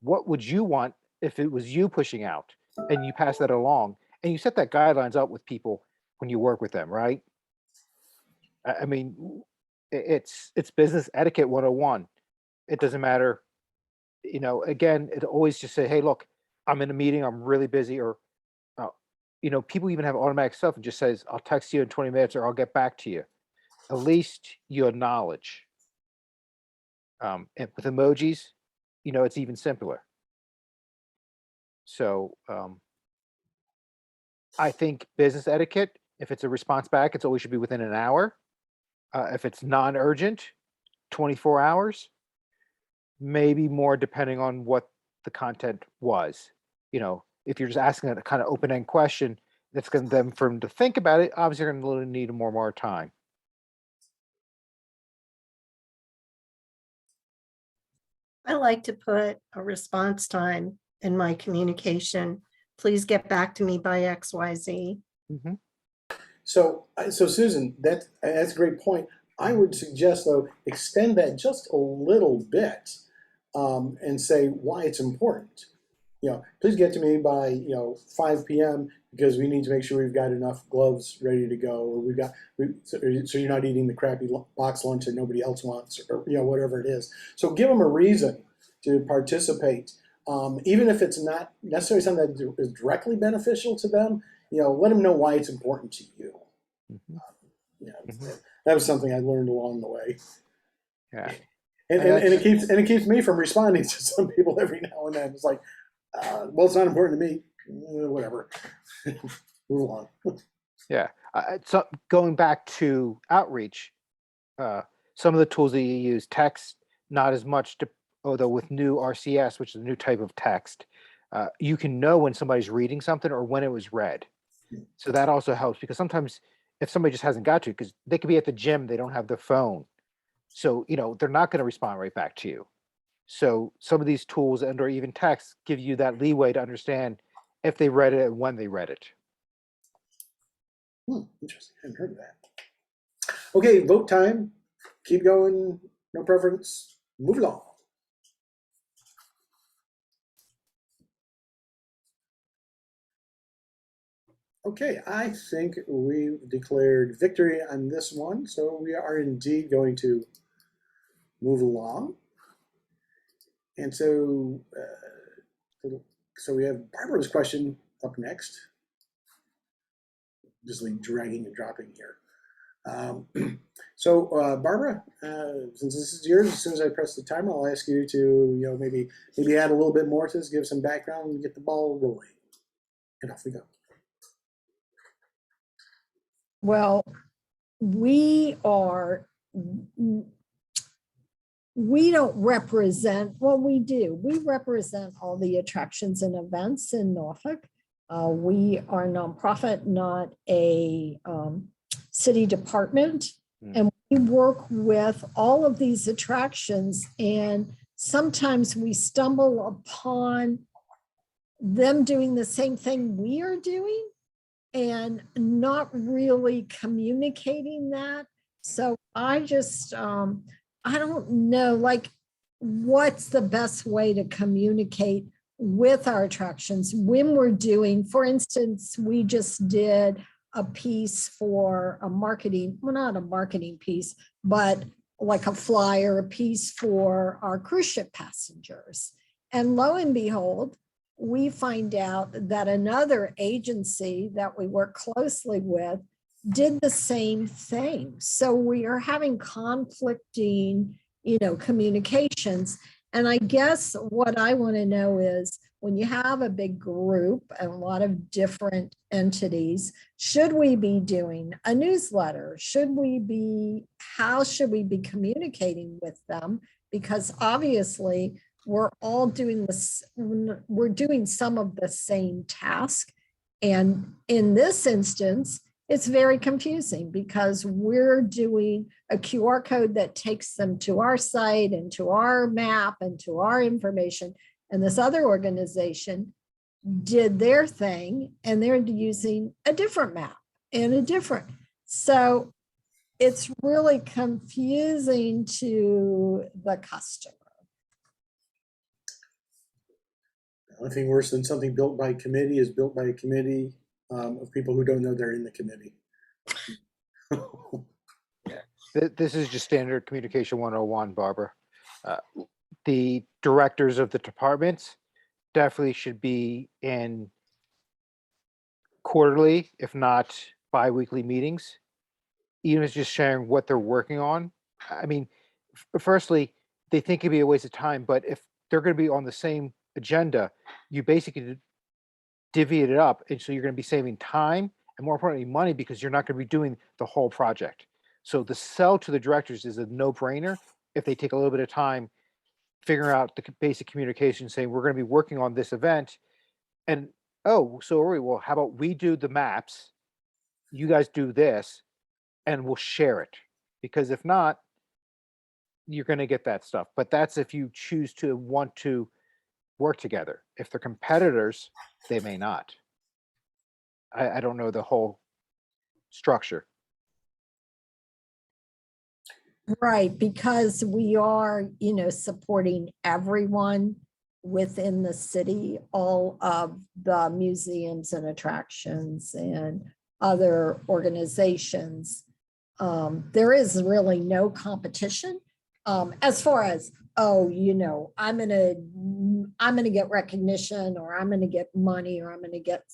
what would you want if it was you pushing out and you pass that along and you set that guidelines up with people when you work with them, right? I mean, it's business etiquette 101. It doesn't matter, you know, again, it always just say, hey, look, I'm in a meeting, I'm really busy, or you know, people even have automatic stuff and just says, I'll text you in 20 minutes or I'll get back to you. At least you acknowledge. And with emojis, you know, it's even simpler. So I think business etiquette, if it's a response back, it's always should be within an hour. If it's non-urgent, 24 hours, maybe more depending on what the content was. You know, if you're just asking a kind of open-end question that's going to them for them to think about it, obviously you're going to need more time. I like to put a response time in my communication. Please get back to me by XYZ. Mm-hmm. So Susan, that's a great point. I would suggest, though, extend that just a little bit and say why it's important. You know, please get to me by 5 p.m. because we need to make sure we've got enough gloves ready to go, or so you're not eating the crappy box lunch that nobody else wants, or whatever it is. So give them a reason to participate, even if it's not necessarily something that is directly beneficial to them. Let them know why it's important to you. Mm-hmm. That was something I learned along the way. Yeah, and it keeps me from responding to some people every now and then. It's like, well, it's not important to me. Whatever. Move on. Yeah. So going back to outreach, some of the tools that you use, text, not as much, although with new RCS, which is a new type of text, you can know when somebody's reading something or when it was read. So that also helps, because sometimes if somebody just hasn't got to, because they could be at the gym, they don't have their phone. So, they're not going to respond right back to you. So some of these tools and or even text give you that leeway to understand if they read it and when they read it. Interesting. I hadn't heard of that. Okay, vote time. Keep going. No preference. Move along. Okay, I think we've declared victory on this one, so we are indeed going to move along. And so we have Barbara's question up next. Just like dragging and dropping here. Barbara, since this is yours, as soon as I press the timer, I'll ask you to maybe add a little bit more to this, give some background, and get the ball rolling. And off we go. Well, we don't represent, well, we do. We represent all the attractions and events in Norfolk. We are a nonprofit, not a city department. And we work with all of these attractions, and sometimes we stumble upon them doing the same thing we are doing and not really communicating that. So I just, I don't know, like, what's the best way to communicate with our attractions when we're doing, for instance, we just did a piece for a marketing, well, not a marketing piece, but like a flyer, a piece for our cruise ship passengers. And lo and behold, we find out that another agency that we work closely with did the same thing. So we are having conflicting, communications. And I guess what I want to know is, when you have a big group and a lot of different entities, should we be doing a newsletter? How should we be communicating with them? Because obviously we're all doing this, we're doing some of the same task. And in this instance, it's very confusing because we're doing a QR code that takes them to our site and to our map and to our information. And this other organization did their thing and they're using a different map and a different. So it's really confusing to the customer. The only thing worse than something built by committee is built by a committee of people who don't know they're in the committee. This is just standard communication 101, Barbara. The directors of the departments definitely should be in quarterly, if not bi-weekly meetings, even if it's just sharing what they're working on. I mean, firstly, they think it'd be a waste of time, but if they're going to be on the same agenda, you basically divvy it up, and so you're going to be saving time and, more importantly, money, because you're not going to be doing the whole project. So the sell to the directors is a no-brainer if they take a little bit of time figuring out the basic communication, saying we're going to be working on this event, and oh, so are we? Well, how about we do the maps, you guys do this, and we'll share it. Because if not, you're going to get that stuff. But that's if you choose to want to work together. If they're competitors, they may not. I don't know the whole structure. Right, because we are, supporting everyone within the city, all of the museums and attractions and other organizations. There is really no competition as far as, I'm gonna get recognition, or I'm gonna get money, or I'm gonna get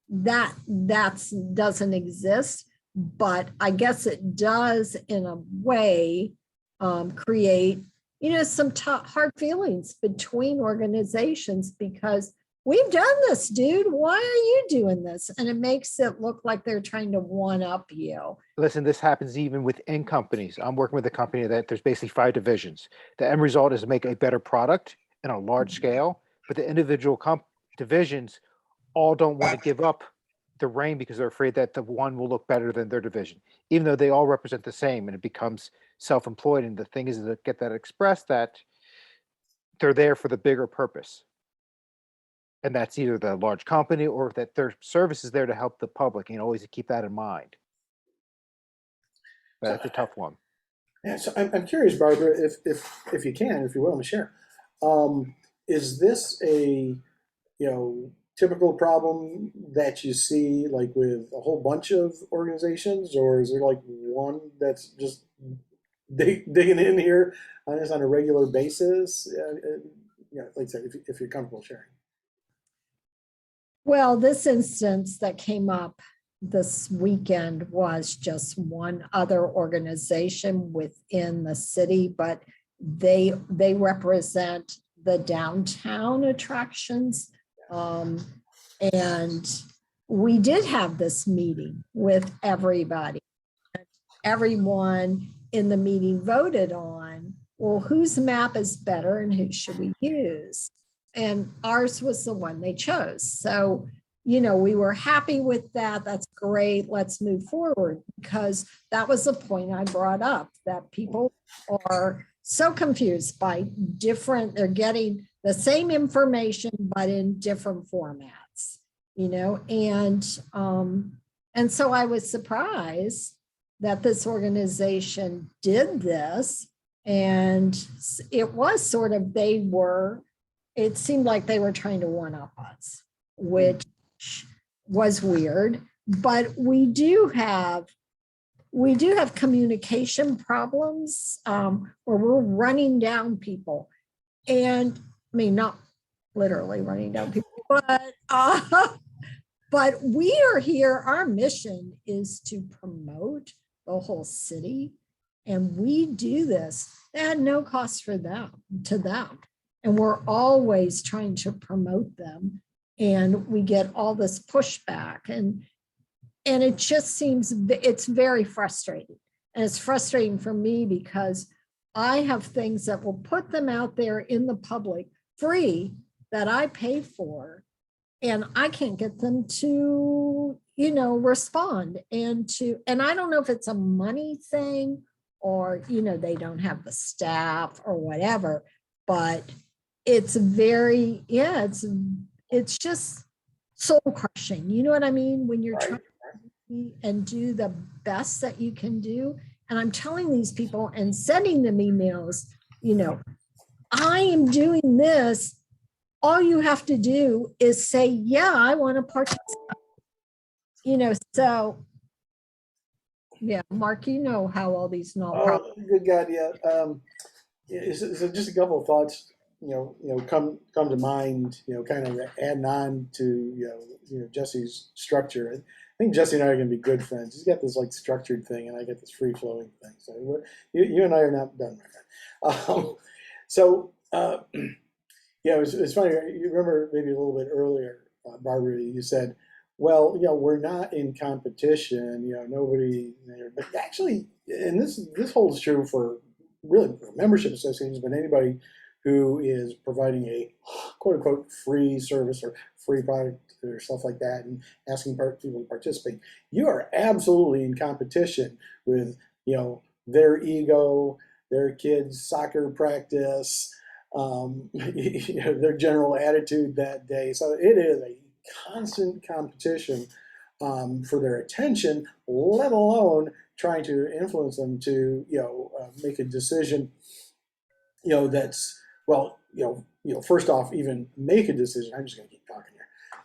that. Doesn't exist. But I guess it does, in a way, create, some hard feelings between organizations, because we've done this, dude. Why are you doing this? And it makes it look like they're trying to one up you. Listen, this happens even within companies. I'm working with a company that there's basically 5 divisions. The end result is to make a better product in a large scale, but the individual divisions all don't want to give up the reign because they're afraid that the one will look better than their division, even though they all represent the same, and it becomes self-employed. And the thing is to get that expressed, that they're there for the bigger purpose. And that's either the large company or that their service is there to help the public, always keep that in mind. But that's a tough one. Yeah, so I'm curious, Barbara, if you can, if you're willing to share, is this a typical problem that you see like with a whole bunch of organizations, or is there like one that's just digging in here on this on a regular basis? Like I said, if you're comfortable sharing. Well, this instance that came up this weekend was just one other organization within the city, but they represent the downtown attractions. And we did have this meeting with everybody. Everyone in the meeting voted on, well, whose map is better and who should we use? And ours was the one they chose. So, we were happy with that. That's great. Let's move forward, because that was the point I brought up, that people are so confused by they're getting the same information, but in different formats, and so I was surprised that this organization did this. And it was sort of, it seemed like they were trying to one up us, which was weird. But we do have communication problems where we're running down people. And I mean, not literally running down people, but we are here. Our mission is to promote the whole city. And we do this at no cost to them. and we're always trying to promote them, and we get all this pushback, and it just seems, it's very frustrating. And it's frustrating for me because I have things that will put them out there in the public free that I pay for, and I can't get them to, respond. And I don't know if it's a money thing or, they don't have the staff or whatever, but it's very, it's just soul crushing. You know what I mean? When you're trying to and do the best that you can do. And I'm telling these people and sending them emails, I am doing this. All you have to do is say, yeah, I want to participate. So yeah, Mark, how all these nonprofits. Good God, yeah. So just a couple of thoughts, come to mind, kind of adding on to, Jesse's structure. I think Jesse and I are going to be good friends. He's got this like structured thing, and I get this free flowing thing. So you and I are not done, my friend. Yeah, it's funny. You remember maybe a little bit earlier, Barbara, you said, well, we're not in competition, nobody, but actually, and this holds true for really membership associations, but anybody who is providing a quote unquote free service or free product or stuff like that and asking people to participate, you are absolutely in competition with, their ego, their kids' soccer practice, their general attitude that day. So it is a constant competition for their attention, let alone trying to influence them to, make a decision, that's, well, first off, even make a decision. I'm just going to keep talking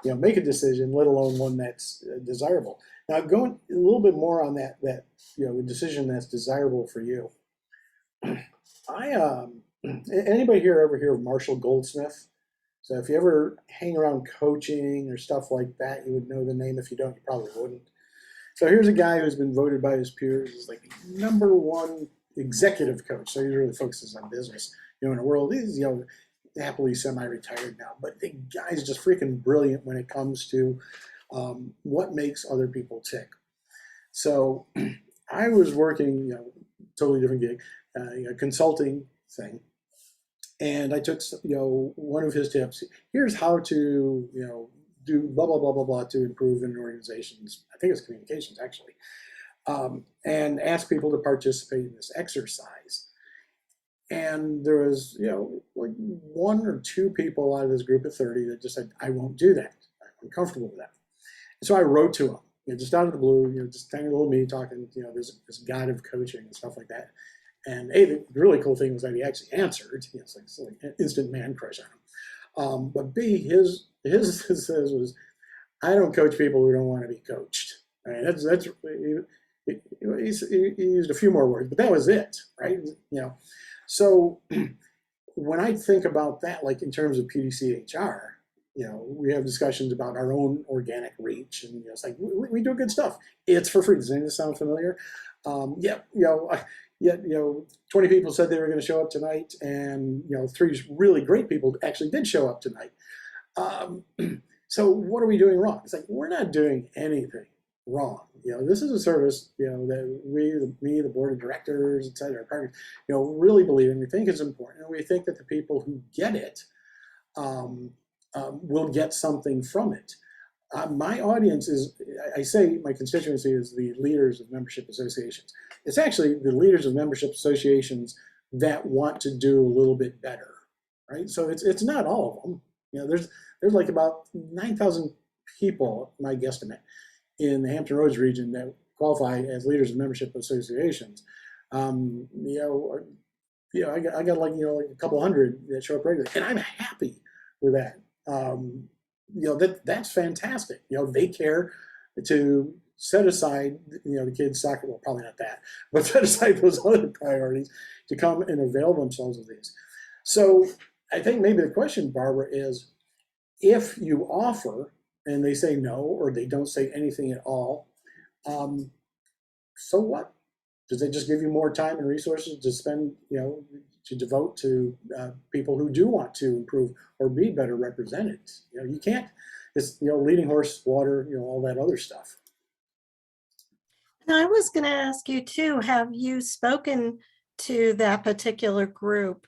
here. Make a decision, let alone one that's desirable. Now, going a little bit more on that, a decision that's desirable for you. Anybody here ever hear of Marshall Goldsmith? So if you ever hang around coaching or stuff like that, you would know the name. If you don't, you probably wouldn't. So here's a guy who's been voted by his peers as like the #1 executive coach. So he really focuses on business, in the world. He's, happily semi-retired now, but the guy's just freaking brilliant when it comes to what makes other people tick. So I was working, totally different gig, consulting thing. And I took, one of his tips. Here's how to, do blah, blah, blah, blah, blah to improve in organizations. I think it's communications, actually. And ask people to participate in this exercise. And there was, like 1 or 2 people out of this group of 30 that just said, I won't do that. I'm uncomfortable with that. And so I wrote to them, just out of the blue, just tiny little me talking, this god of coaching and stuff like that. And the really cool thing was that he actually answered. It's like an instant man crush on him. But B, his says was, I don't coach people who don't want to be coached. I mean, that's he used a few more words, but that was it, right? So when I think about that, like in terms of PDCHR, we have discussions about our own organic reach, and it's like we do good stuff. It's for free. Does any of this sound familiar? Yet, 20 people said they were going to show up tonight, and 3 really great people actually did show up tonight. So what are we doing wrong? It's like we're not doing anything wrong. This is a service, that me, the board of directors, et cetera, partners, really believe in. We think it's important, and we think that the people who get it will get something from it. My audience is, I say my constituency is the leaders of membership associations. It's actually the leaders of membership associations that want to do a little bit better, right? So it's not all of them. There's like about 9,000 people, my guesstimate, in the Hampton Roads region that qualify as leaders of membership associations. I got like a couple hundred that show up regularly, and I'm happy with that. That's fantastic. They care to set aside, the kids' soccer, well, probably not that, but set aside those other priorities to come and avail themselves of these. So I think maybe the question, Barbara, is if you offer and they say no, or they don't say anything at all, so what? Does they just give you more time and resources to spend, to devote to people who do want to improve or be better represented. You can't, it's, leading horse, water, all that other stuff. And I was going to ask you too, have you spoken to that particular group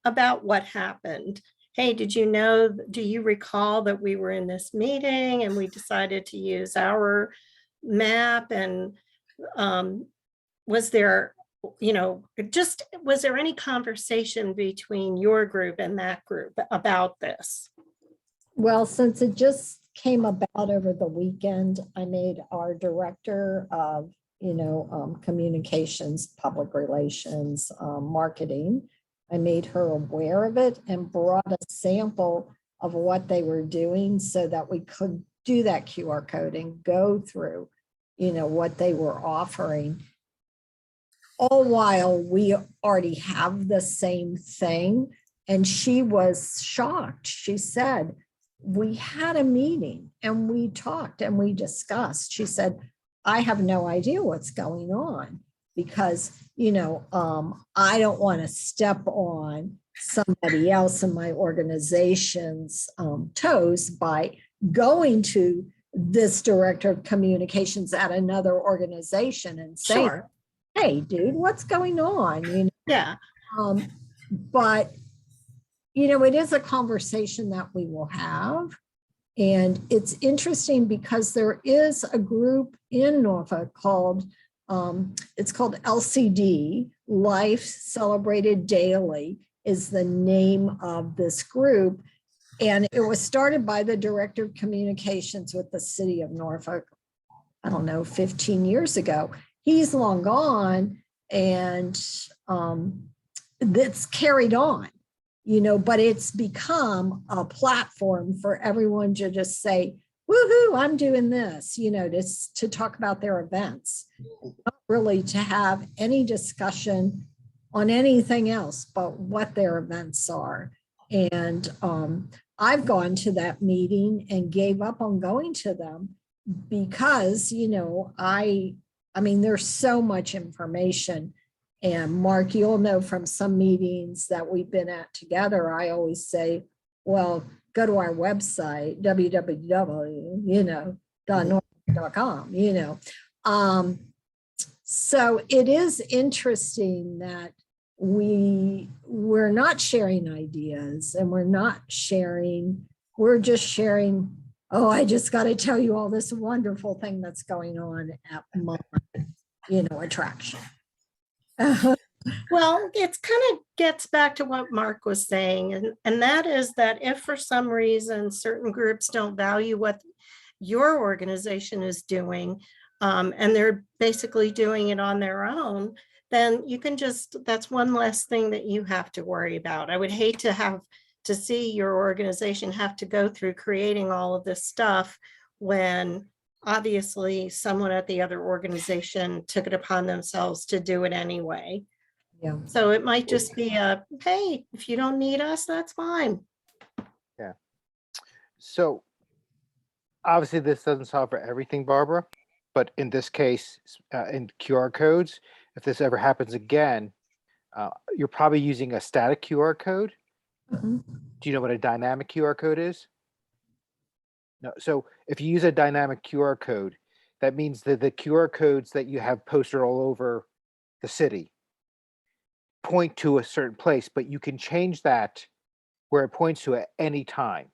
about what happened? Hey, do you recall that we were in this meeting and we decided to use our map? And was there any conversation between your group and that group about this? Well, since it just came about over the weekend, I made our director of, communications, public relations, marketing. I made her aware of it and brought a sample of what they were doing so that we could do that QR code and go through, what they were offering. All while we already have the same thing. And she was shocked. She said, we had a meeting and we talked and we discussed. She said, I have no idea what's going on because, I don't want to step on somebody else in my organization's toes by going to this director of communications at another organization and saying, Sure. Hey, dude, what's going on? Yeah. But it is a conversation that we will have. And it's interesting because there is a group in Norfolk called LCD, Life Celebrated Daily is the name of this group. And it was started by the director of communications with the city of Norfolk, 15 years ago. He's long gone and that's carried on. But it's become a platform for everyone to just say, woohoo, I'm doing this, to talk about their events, not really to have any discussion on anything else but what their events are. And I've gone to that meeting and gave up on going to them because, there's so much information. And Mark, you'll know from some meetings that we've been at together, I always say, well, go to our website, www.norfolk.com, So it is interesting that we're not sharing ideas and we're just sharing, oh, I just got to tell you all this wonderful thing that's going on at my, attraction. Well, it's kind of gets back to what Mark was saying, and that is that if for some reason certain groups don't value what your organization is doing, and they're basically doing it on their own, then you can that's one less thing that you have to worry about. I would hate to have to see your organization have to go through creating all of this stuff when obviously someone at the other organization took it upon themselves to do it anyway. Yeah. So it might just be hey, if you don't need us, that's fine. Yeah. So obviously this doesn't solve for everything, Barbara, but in this case, in QR codes, if this ever happens again, you're probably using a static QR code. Mm-hmm. Do you know what a dynamic QR code is? No. So if you use a dynamic QR code, that means that the QR codes that you have posted all over the city point to a certain place, but you can change that where it points to at any time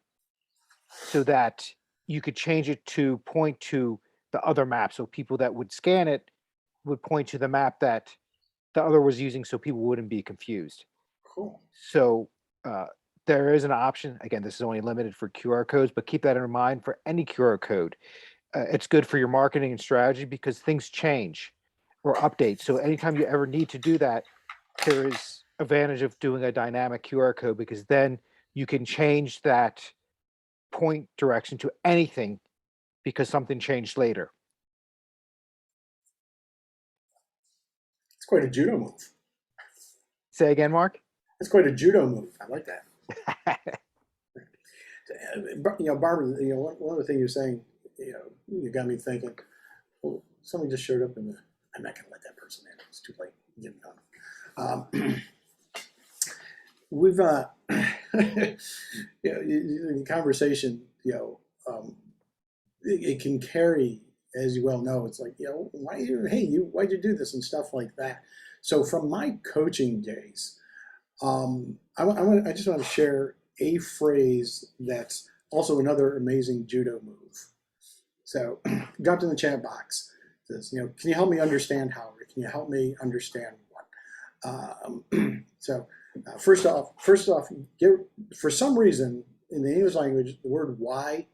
so that you could change it to point to the other map. So people that would scan it would point to the map that the other was using so people wouldn't be confused. Cool. So there is an option. Again, this is only limited for QR codes, but keep that in mind for any QR code. It's good for your marketing and strategy because things change or update. So anytime you ever need to do that, there is advantage of doing a dynamic QR code because then you can change that point direction to anything because something changed later. It's quite a judo move. Say again, Mark? It's quite a judo move. I like that. Barbara, one of the things you're saying, you got me thinking, well, somebody just showed up I'm not going to let that person in. It's too late. Get it done. we've in conversation, it can carry, as you well know, it's like, why'd you do this and stuff like that. So from my coaching days, I just want to share a phrase that's also another amazing judo move. So dropped in the chat box. It says, can you help me understand how, or can you help me understand what? First off, for some reason in the English language, the word why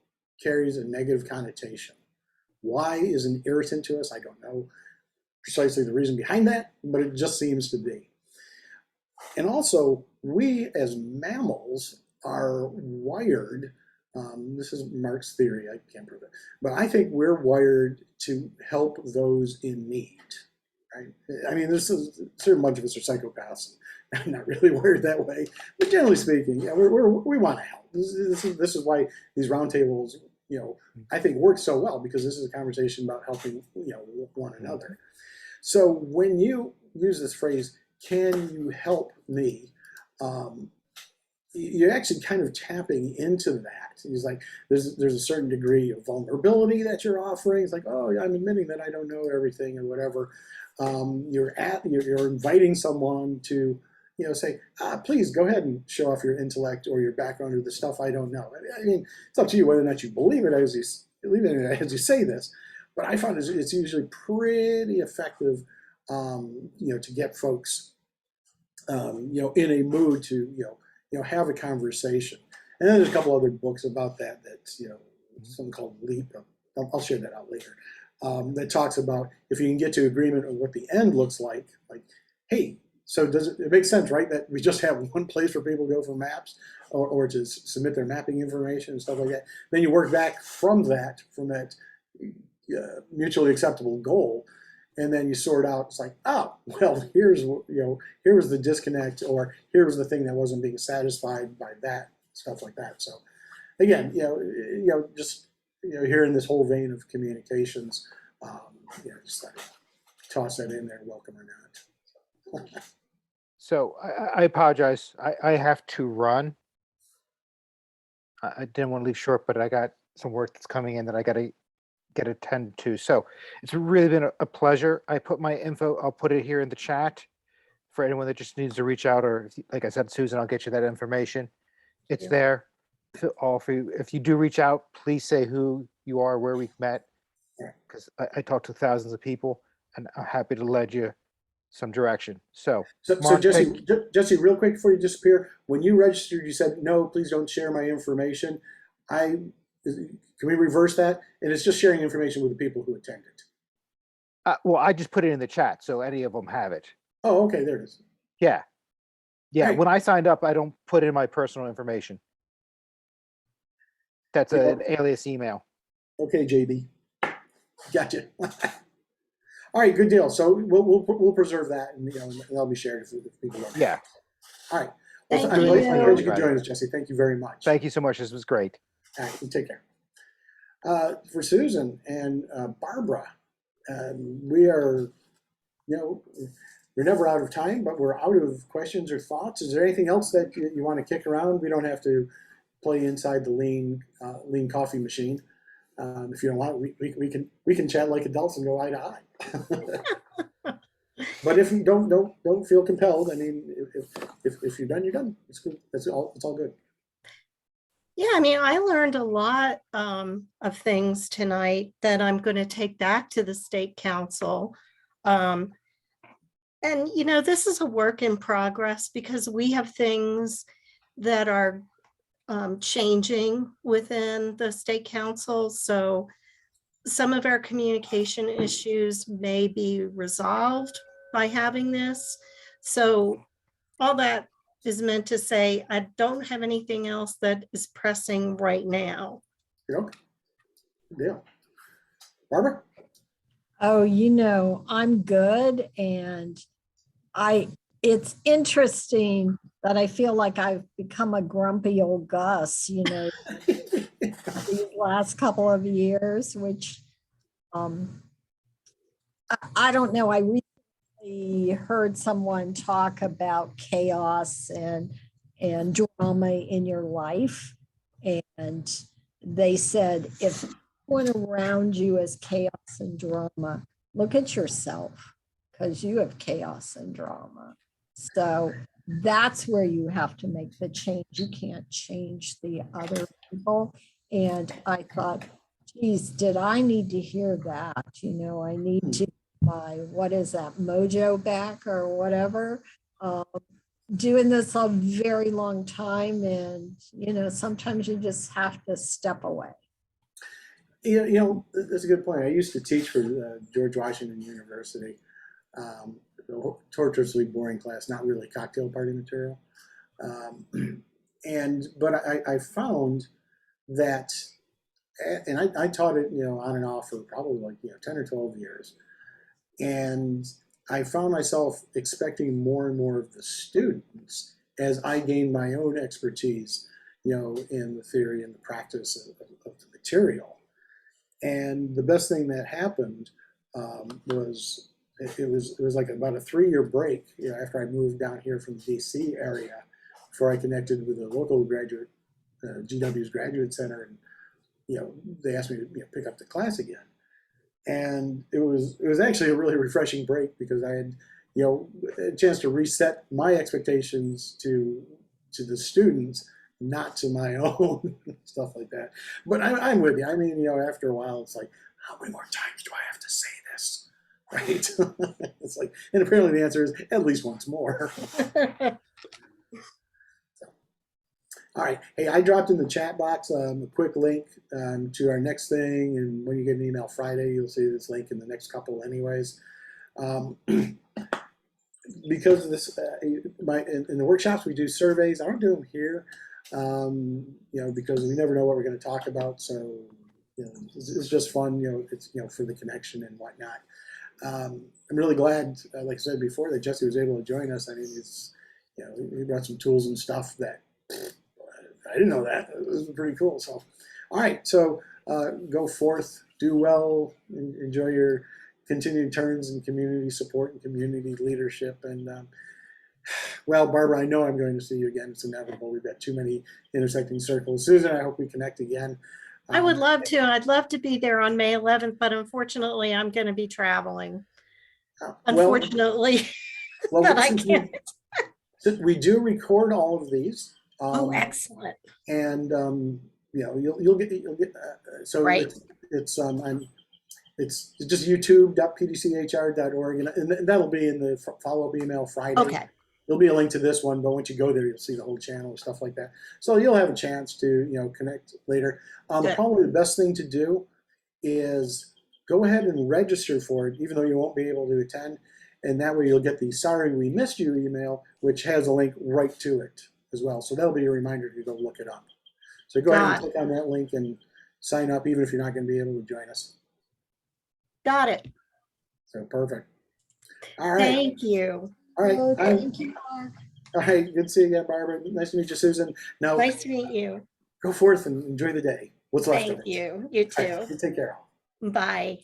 carries a negative connotation. Why is an irritant to us? I don't know precisely the reason behind that, but it just seems to be. And also, we as mammals are wired, this is Mark's theory, I can't prove it, but I think we're wired to help those in need, right? I mean, there's a certain bunch of us are psychopaths, and not really wired that way, but generally speaking, yeah, we want to help. This is why these roundtables, I think work so well, because this is a conversation about helping, one another. So when you use this phrase, can you help me? You're actually kind of tapping into that. It's like there's a certain degree of vulnerability that you're offering. It's like, oh, I'm admitting that I don't know everything or whatever. You're inviting someone to, say, please go ahead and show off your intellect or your background or the stuff I don't know. I mean, it's up to you whether or not you believe it as you say this. But I find it's usually pretty effective, to get folks, in a mood to, have a conversation. And then there's a couple other books about that. Something called Leap. I'll share that out later. That talks about if you can get to agreement on what the end looks like, hey, so does it make sense, right? That we just have one place for people to go for maps or to submit their mapping information and stuff like that. Then you work back from that mutually acceptable goal, and then you sort out. It's like, oh, well, here was the disconnect, or here was the thing that wasn't being satisfied by that, stuff like that. So, again, just here in this whole vein of communications, just toss that in there, welcome or not. So I apologize. I have to run. I didn't want to leave short, but I got some work that's coming in that I got to get attended to. So it's really been a pleasure. I put my info, I'll put it here in the chat for anyone that just needs to reach out, or like I said, Susan, I'll get you that information. It's there. All for you. If you do reach out, please say who you are, where we've met, because I talk to thousands of people, and I'm happy to lead you some direction. So Mark, Jesse, real quick before you disappear, when you registered, you said, no, please don't share my information. Can we reverse that? And it's just sharing information with the people who attended. Well, I just put it in the chat, so any of them have it. Oh, okay, there it is. Yeah. Right. When I signed up, I don't put in my personal information. That's an alias email. Okay, JB. Gotcha. All right, good deal. So we'll preserve that, and that'll be shared if people don't. Yeah. All right. Thank I'm you. glad you could join us, Jesse. Thank you very much. Thank you so much. This was great. All right, you take care. For Susan and Barbara, we are, we're never out of time, but we're out of questions or thoughts. Is there anything else that you want to kick around? We don't have to play inside the lean coffee machine. If you don't want, we can chat like adults and go eye to eye. But if you don't feel compelled, I mean, if you're done, you're done. It's good. It's all good. Yeah, I mean, I learned a lot of things tonight that I'm going to take back to the state council. And, this is a work in progress because we have things that are changing within the state council. So some of our communication issues may be resolved by having this. So all that is meant to say, I don't have anything else that is pressing right now. Yeah. Barbara? Oh, I'm good. And it's interesting that I feel like I've become a grumpy old Gus, these last couple of years, which I don't know. I recently heard someone talk about chaos and and drama in your life. And they said, if everyone around you is chaos and drama, look at yourself, because you have chaos and drama. So that's where you have to make the change. You can't change the other people. And I thought, geez, did I need to hear that? I need to my, what is that, mojo back or whatever. Doing this a very long time, and sometimes you just have to step away. That's a good point. I used to teach for George Washington University, torturously boring class, not really cocktail party material. But I found that, and I taught it, on and off for probably like 10 or 12 years, and I found myself expecting more and more of the students as I gained my own expertise, in the theory and the practice of the material. And the best thing that happened was it was like about a 3-year break, after I moved down here from the DC area, before I connected with a local graduate, GW's Graduate Center, and they asked me to pick up the class again. And it was actually a really refreshing break, because I had a chance to reset my expectations to the students, not to my own, stuff like that. But I'm with you. I mean, after a while, it's like, how many more times do I have to say this, right? It's like, and apparently the answer is at least once more. All right. Hey, I dropped in the chat box a quick link to our next thing, and when you get an email Friday, you'll see this link in the next couple anyways. Because of this, in the workshops, we do surveys. I don't do them here, because we never know what we're going to talk about. So, it's just fun, it's, for the connection and whatnot. I'm really glad, like I said before, that Jesse was able to join us. I mean, it's, he brought some tools and stuff that I didn't know that. It was pretty cool. So, all right. So go forth, do well, enjoy your continued turns in community support and community leadership. And well, Barbara, I know I'm going to see you again. It's inevitable. We've got too many intersecting circles. Susan, I hope we connect again. I would love to. I'd love to be there on May 11th, but unfortunately, I'm going to be traveling. Unfortunately, but I can't. We do record all of these. Oh, excellent! And you'll get so right. It's just youtube.pdchr.org, and that'll be in the follow-up email Friday. Okay. There'll be a link to this one, but once you go there, you'll see the whole channel and stuff like that. So you'll have a chance to connect later. Probably the best thing to do is go ahead and register for it, even though you won't be able to attend, and that way you'll get the "Sorry We Missed You" email, which has a link right to it as well. So that'll be a reminder to go look it up. So go ahead and click on that link and sign up, even if you're not going to be able to join us. Got it. So perfect. All right. Thank you. All right. Oh, thank you, Mark. All right. Good to see you again, Barbara. Nice to meet you, Susan. Now, Nice to meet you. go forth and enjoy the day. What's left of it. Thank you. You too. All right, you take care. Bye.